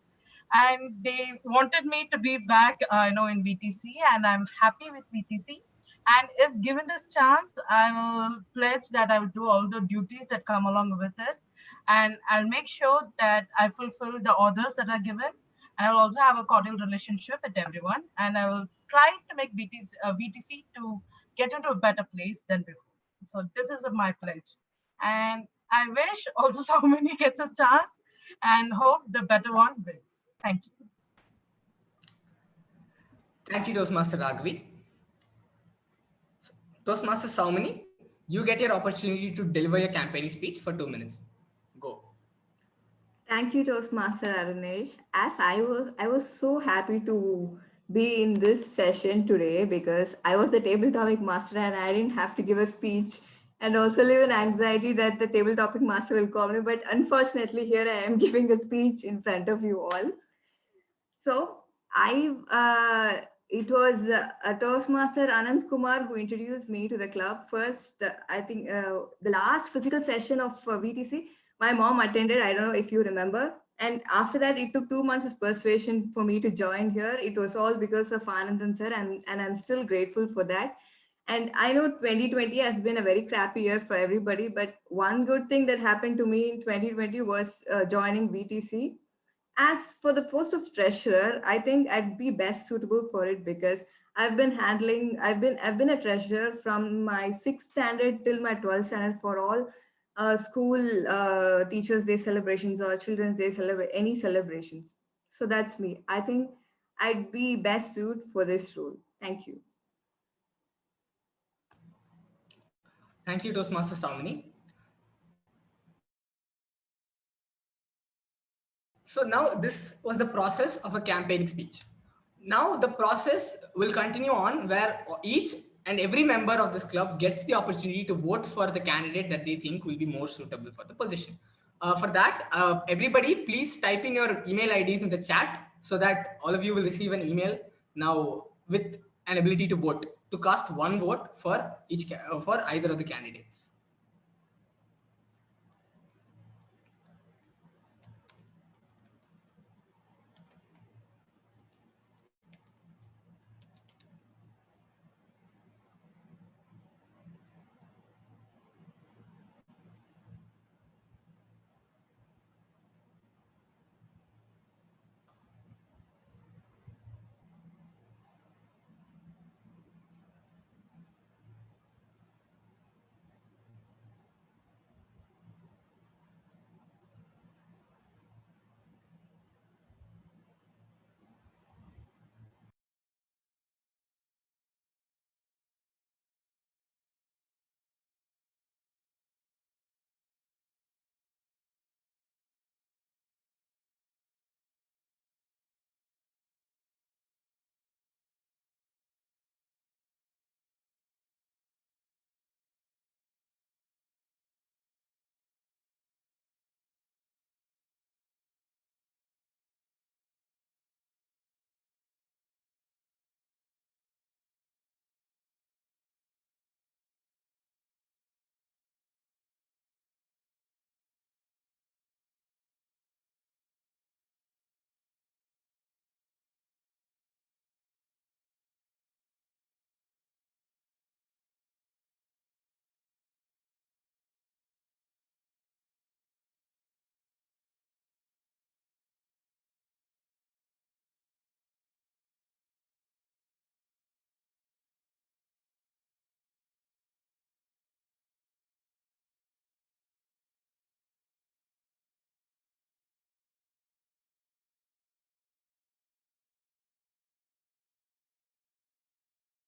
and they wanted me to be back, in VTC, and I'm happy with VTC. And if given this chance, I will pledge that I will do all the duties that come along with it, and I'll make sure that I fulfill the orders that are given. And I'll also have a cordial relationship with everyone, and I will try to make VTC to get into a better place than before. So this is my pledge, and I wish also so many gets a chance, and hope the better one wins. Thank you. Thank you, Toastmaster Raghavi. Toastmaster Saumini, you get your opportunity to deliver your campaigning speech for 2 minutes. Go. Thank you, Toastmaster Arunesh. As I was so happy to be in this session today because I was the table topic master and I didn't have to give a speech and also live in anxiety that the table topic master will call me. But unfortunately, here I am giving a speech in front of you all. So it was a Toastmaster Anand Kumar who introduced me to the club. First, I think the last physical session of VTC, my mom attended. I don't know if you remember. And after that, it took 2 months of persuasion for me to join here. It was all because of Anandan sir, and I'm still grateful for that. And I know 2020 has been a very crappy year for everybody, but one good thing that happened to me in 2020 was joining VTC. As for the post of treasurer, I think I'd be best suitable for it because I've been a treasurer from my 6th standard till my 12th standard for all school Teachers' Day celebrations or Children's Day any celebrations. So that's me. I think I'd be best suited for this role. Thank you. Thank you, Toastmaster Samini. So now this was the process of a campaigning speech. Now the process will continue on where each and every member of this club gets the opportunity to vote for the candidate that they think will be more suitable for the position. For that, everybody please type in your email IDs in the chat so that all of you will receive an email now with an ability to vote, to cast one vote for for either of the candidates.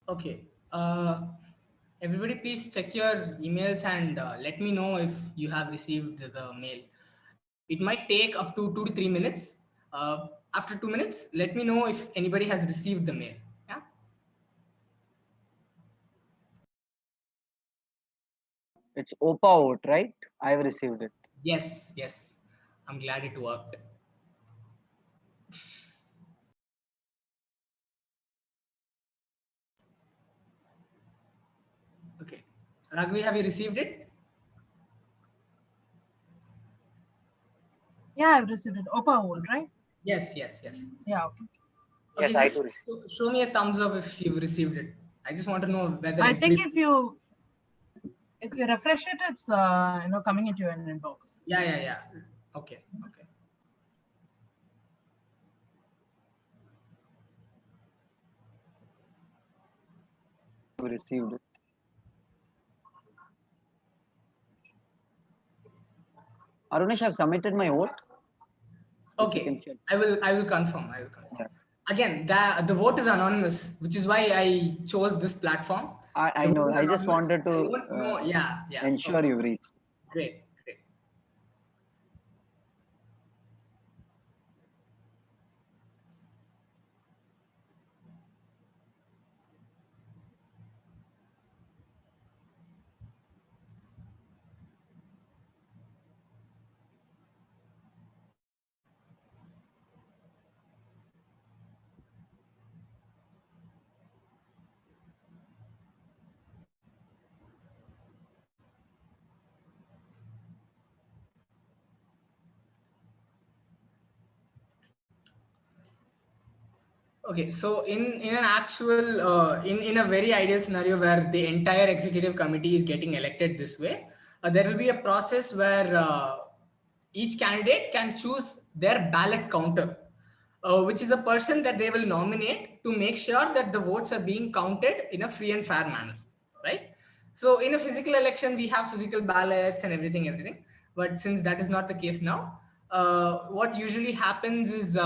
Okay. Everybody, please check your emails and let me know if you have received the mail. It might take up to 2 to 3 minutes. After 2 minutes, let me know if anybody has received the mail. Yeah. It's OPA vote, right? I've received it. Yes, yes. I'm glad it worked. Okay. Raghavi, have you received it? Yeah, I've received it. OPA vote, right? Yes, yes, yes. Yeah, okay. Okay, Yes, I just do receive. show me a thumbs up if you've received it. I just want to know whether I think if you refresh it, it's coming into your inbox. Yeah. Okay. I've received it. Arunesh, I've submitted my vote. Okay, I will confirm. Yeah. Again, the vote is anonymous, which is why I chose this platform. I know. I just wanted to ensure okay. you reach. Great. Okay, so in an actual in a very ideal scenario where the entire executive committee is getting elected this way, there will be a process where each candidate can choose their ballot counter, which is a person that they will nominate to make sure that the votes are being counted in a free and fair manner, right? So in a physical election, we have physical ballots and everything. But since that is not the case now, what usually happens is,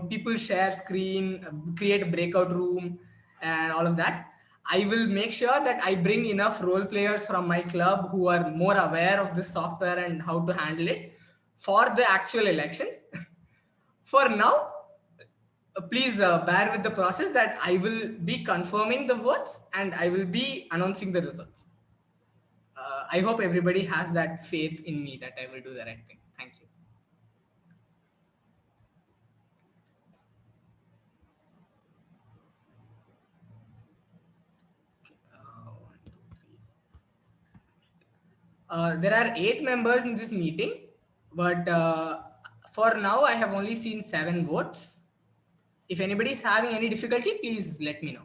people share screen, create a breakout room and all of that. I will make sure that I bring enough role players from my club who are more aware of this software and how to handle it for the actual elections. For now, please bear with the process that I will be confirming the votes and I will be announcing the results. I hope everybody has that faith in me that I will do the right thing. Thank you. There are 8 members in this meeting, but for now I have only seen 7 votes. If anybody is having any difficulty, please let me know.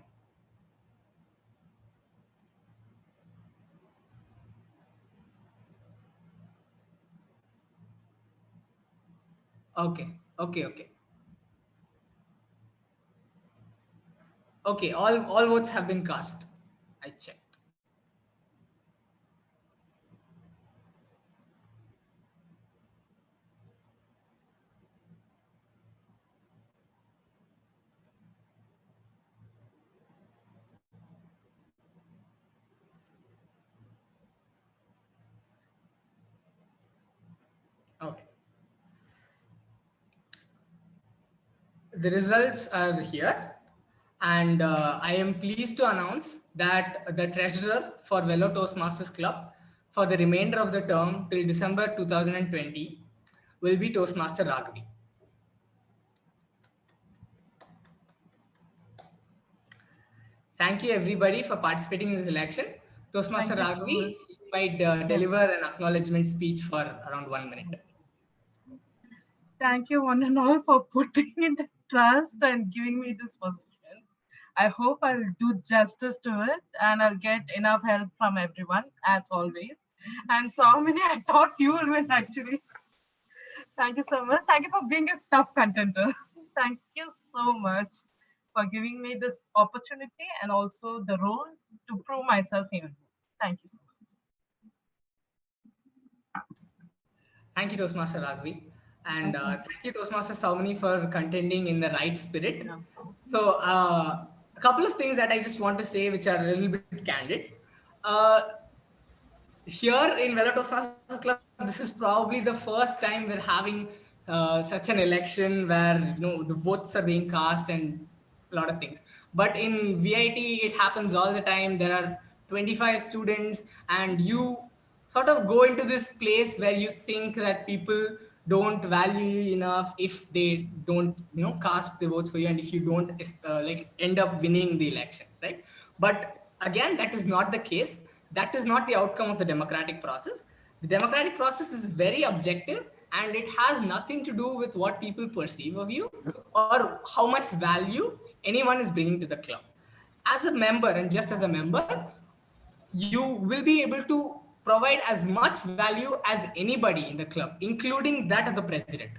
Okay. Okay, all votes have been cast. I checked. Okay. The results are here, and I am pleased to announce that the treasurer for Velo Toastmasters Club for the remainder of the term till December 2020 will be Toastmaster Raghavi. Thank you everybody for participating in this election. Toastmaster Raghavi might deliver an acknowledgement speech for around 1 minute. Thank you one and all for putting in the trust and giving me this position. I hope I'll do justice to it and I'll get enough help from everyone as always. And so many, I thought you will win actually. Thank you so much. Thank you for being a tough contender. Thank you so much for giving me this opportunity and also the role to prove myself even more. Thank you so much. Thank you, Toastmaster Raghavi. And thank you, Toastmaster Saumani, for contending in the right spirit. So a couple of things that I just want to say, which are a little bit candid. Here in Velo Toastmasters Club, this is probably the first time we're having such an election where the votes are being cast and a lot of things. But in VIT, it happens all the time. There are 25 students, and you sort of go into this place where you think that people don't value you enough if they don't cast the votes for you, and if you don't end up winning the election, right? But again, that is not the case. That is not the outcome of the democratic process. The democratic process is very objective, and it has nothing to do with what people perceive of you or how much value anyone is bringing to the club. As a member, and just as a member, you will be able to provide as much value as anybody in the club, including that of the president.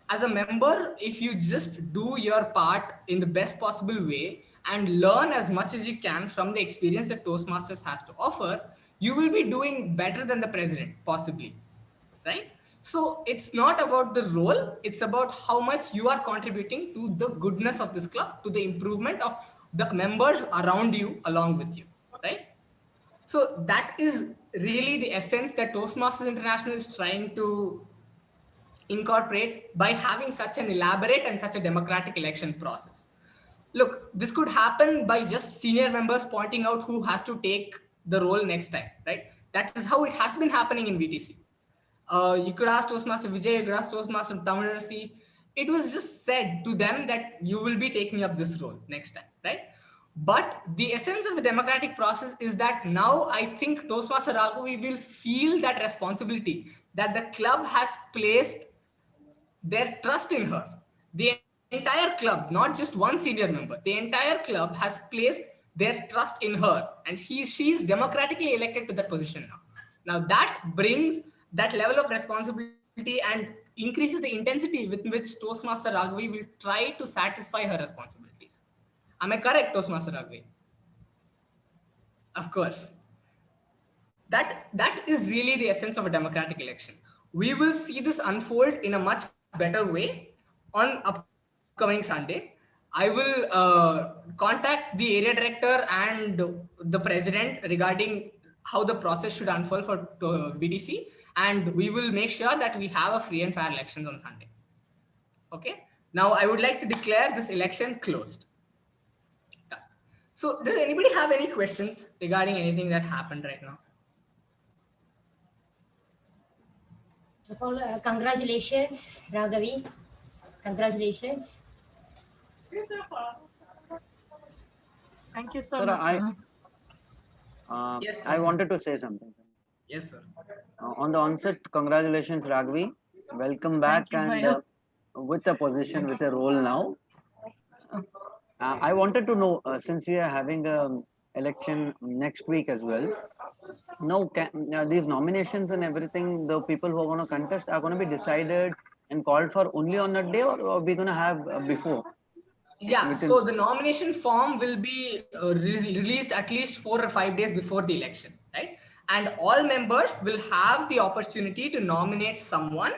As a member, if you just do your part in the best possible way and learn as much as you can from the experience that Toastmasters has to offer, you will be doing better than the president, possibly, right? So it's not about the role, it's about how much you are contributing to the goodness of this club, to the improvement of the members around you, along with you, right? So that is really the essence that Toastmasters International is trying to incorporate by having such an elaborate and such a democratic election process. Look, this could happen by just senior members pointing out who has to take the role next time, right? That is how it has been happening in VTC. You could ask Toastmaster Vijay, you could ask Toastmaster Tamirasi. It was just said to them that you will be taking up this role next time, right? But the essence of the democratic process is that now I think Toastmaster Raghavi will feel that responsibility, that the club has placed their trust in her. The entire club, not just one senior member, the entire club has placed their trust in her, and she is democratically elected to that position now. Now that brings that level of responsibility and increases the intensity with which Toastmaster Raghavi will try to satisfy her responsibilities. Am I correct, Toastmaster Raghavi? Of course. That is really the essence of a democratic election. We will see this unfold in a much better way on upcoming Sunday. I will contact the area director and the president regarding how the process should unfold for VTC, and we will make sure that we have a free and fair elections on Sunday. Okay. Now I would like to declare this election closed. So does anybody have any questions regarding anything that happened right now? Congratulations, Raghavi. Congratulations. Thank you so Sir, much. Yes, I wanted to say something. Yes, sir. On the onset, congratulations, Raghavi. Welcome back, you, and Bhaiya. with a position, with a role now. I wanted to know, since we are having a election next week as well. Now, these nominations and everything, the people who are going to contest are going to be decided and called for only on that day, or are we going to have before? Yeah, so the nomination form will be released at least 4 or 5 days before the election, right? And all members will have the opportunity to nominate someone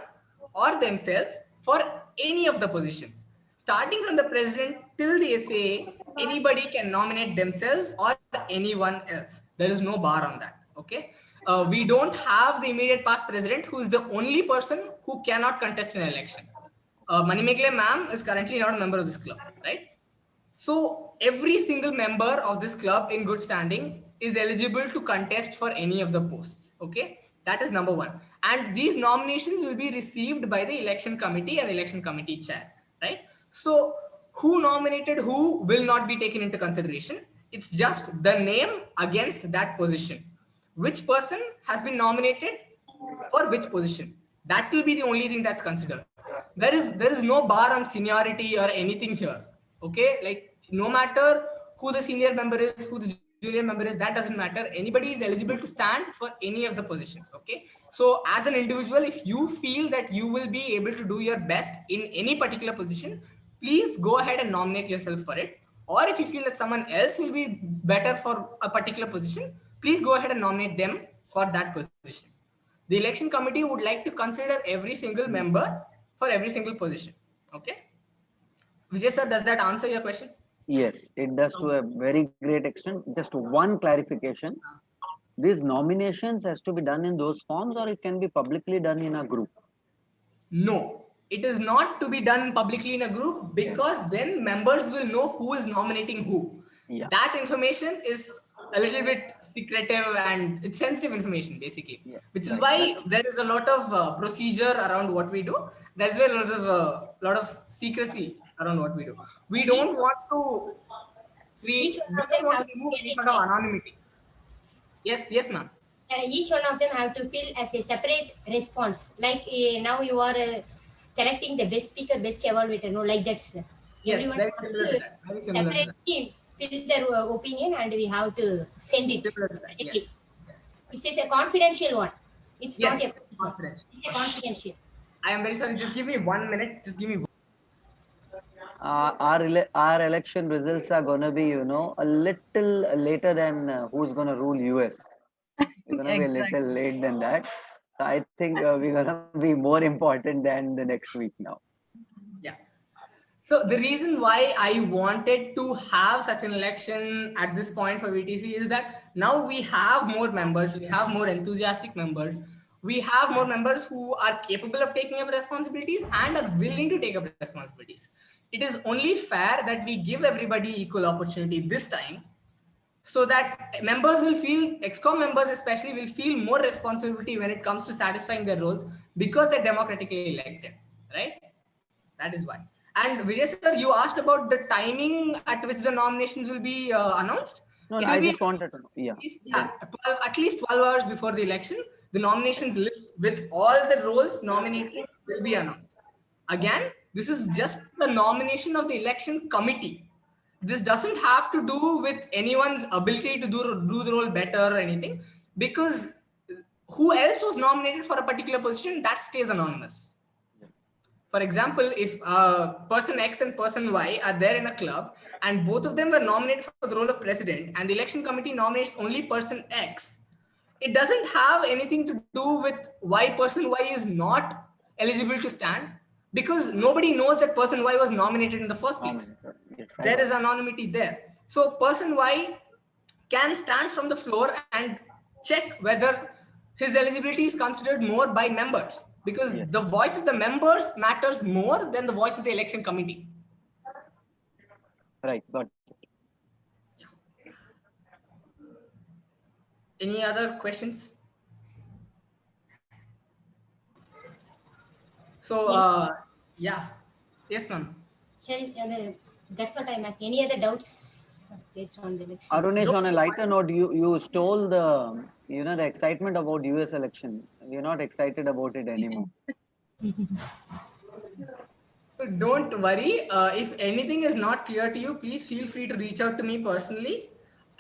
or themselves for any of the positions. Starting from the president till the SAA, anybody can nominate themselves or anyone else. There is no bar on that, okay? We don't have the immediate past president who is the only person who cannot contest an election. Manimekle ma'am is currently not a member of this club, right? So every single member of this club in good standing is eligible to contest for any of the posts, okay? That is number one. And these nominations will be received by the election committee and election committee chair, right? So who nominated who will not be taken into consideration. It's just the name against that position. Which person has been nominated for which position. That will be the only thing that's considered. There is no bar on seniority or anything here. Okay, like no matter who the senior member is, who the junior member is, that doesn't matter. Anybody is eligible to stand for any of the positions. Okay, so as an individual, if you feel that you will be able to do your best in any particular position, please go ahead and nominate yourself for it. Or if you feel that someone else will be better for a particular position, please go ahead and nominate them for that position. The election committee would like to consider every single member for every single position. Okay. Vijay sir, does that answer your question? Yes, it does to a very great extent. Just one clarification. These nominations has to be done in those forms, or it can be publicly done in a group? No, it is not to be done publicly in a group, because then members will know who is nominating who. Yeah. That information is a little bit secretive and it's sensitive information basically, which is why there is a lot of procedure around what we do. There's a lot of secrecy around what we do. We don't want to remove any sort of anonymity. Yes, ma'am. Each one of them have to fill as a separate response. Like now you are selecting the best speaker, best evaluator. No, like that, sir. Yes, Everyone very has similar to that. Very similar to that. separately fill their opinion, and we have to send it. Yes. It is a confidential one. It's not a confidential. It's a confidential. I am very sorry. Just give me 1 minute. Just give me. Our election results are going to be, a little later than who's going to rule US. It's going to be a little late than that. So I think we're going to be more important than the next week now. Yeah. So the reason why I wanted to have such an election at this point for VTC is that now we have more members, we have more enthusiastic members, we have more members who are capable of taking up responsibilities and are willing to take up responsibilities. It is only fair that we give everybody equal opportunity this time, so that members will feel, ExCom members especially, will feel more responsibility when it comes to satisfying their roles, because they're democratically elected, right? That is why. And Vijay sir, you asked about the timing at which the nominations will be announced. No, I just wanted to know. Yeah. At least 12 hours before the election, the nominations list with all the roles nominated will be announced. Again, this is just the nomination of the election committee. This doesn't have to do with anyone's ability to do the role better or anything, because who else was nominated for a particular position, that stays anonymous. For example, if person X and person Y are there in a club and both of them were nominated for the role of president and the election committee nominates only person X, it doesn't have anything to do with why person Y is not eligible to stand, because nobody knows that person Y was nominated in the first place. Yes, There is anonymity there. So person Y can stand from the floor and check whether his eligibility is considered more by members, because the voice of the members matters more than the voice of the election committee. Right, got it. Any other questions? So, yeah. Yes, ma'am. That's what I'm asking. Any other doubts based on the election? Arunesh, on a lighter note, you stole the the excitement about US election. We're not excited about it anymore. Don't worry. If anything is not clear to you, please feel free to reach out to me personally,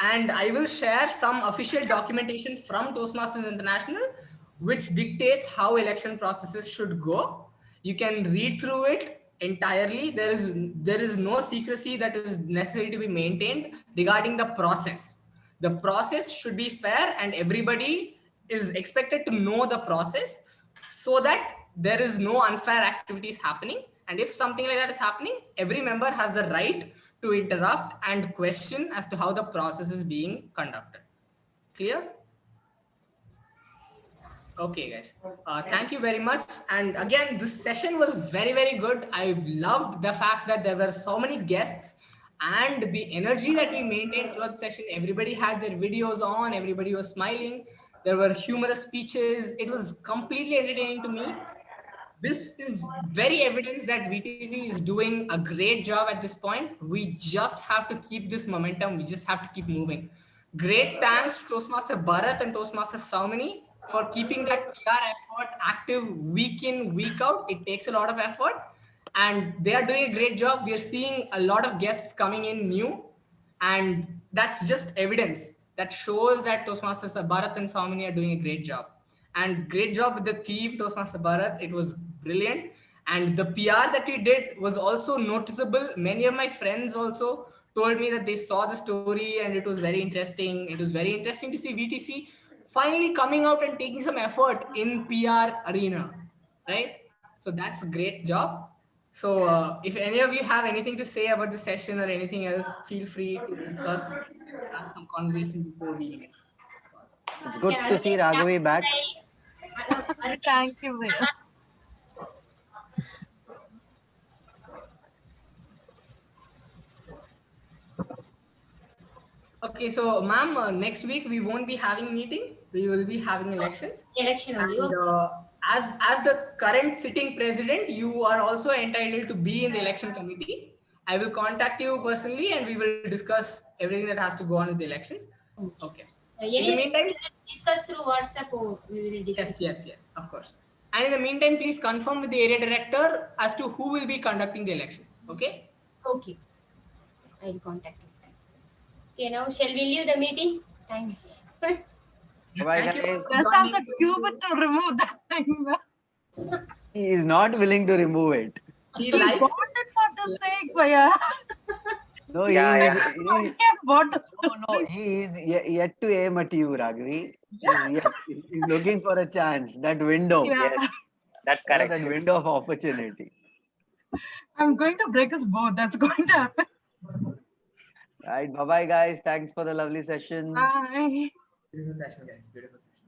and I will share some official documentation from Toastmasters International, which dictates how election processes should go. You can read through it entirely. There is no secrecy that is necessary to be maintained regarding the process. The process should be fair, and everybody is expected to know the process so that there is no unfair activities happening. And if something like that is happening, every member has the right to interrupt and question as to how the process is being conducted. Clear? Okay, guys. Thank you very much. And again, this session was very, very good. I loved the fact that there were so many guests and the energy that we maintained throughout the session. Everybody had their videos on. Everybody was smiling. There were humorous speeches. It was completely entertaining to me. This is very evidence that VTC is doing a great job at this point. We just have to keep this momentum. We just have to keep moving. Great thanks to Toastmaster Bharat and Toastmaster Saumini for keeping that PR effort active week in, week out. It takes a lot of effort and they are doing a great job. We are seeing a lot of guests coming in new, and that's just evidence that shows that Toastmasters Bharat and Saumini are doing a great job. And great job with the theme, Toastmaster Bharat. It was brilliant. And the PR that we did was also noticeable. Many of my friends also told me that they saw the story and it was very interesting. It was very interesting to see VTC finally coming out and taking some effort in PR arena, right? So that's a great job. So if any of you have anything to say about the session or anything else, feel free to discuss. Let's have some conversation before we leave. It's good to see Raghavi back. Thank you. Okay, so ma'am, next week we won't be having meeting. We will be having elections. Election only. And, as the current sitting president, you are also entitled to be in the election committee. I will contact you personally and we will discuss everything that has to go on with the elections. Okay. In the meantime, discuss through WhatsApp or we will discuss. Yes, of course. And in the meantime, please confirm with the area director as to who will be conducting the elections. Okay? Okay. I will contact you. Okay, now shall we leave the meeting? Thanks. Bye, guys. Just have the Cupid to remove that thing. He is not willing to remove it. He bought it for the sake, Bhaiya. No, he is yet to aim at you, Raghavi. He's looking for a chance, that window. Yeah. Yes, that's correct. That window of opportunity. I'm going to break his board. That's going to happen. Right, bye-bye, guys. Thanks for the lovely session. Bye. Beautiful session, guys. Beautiful session.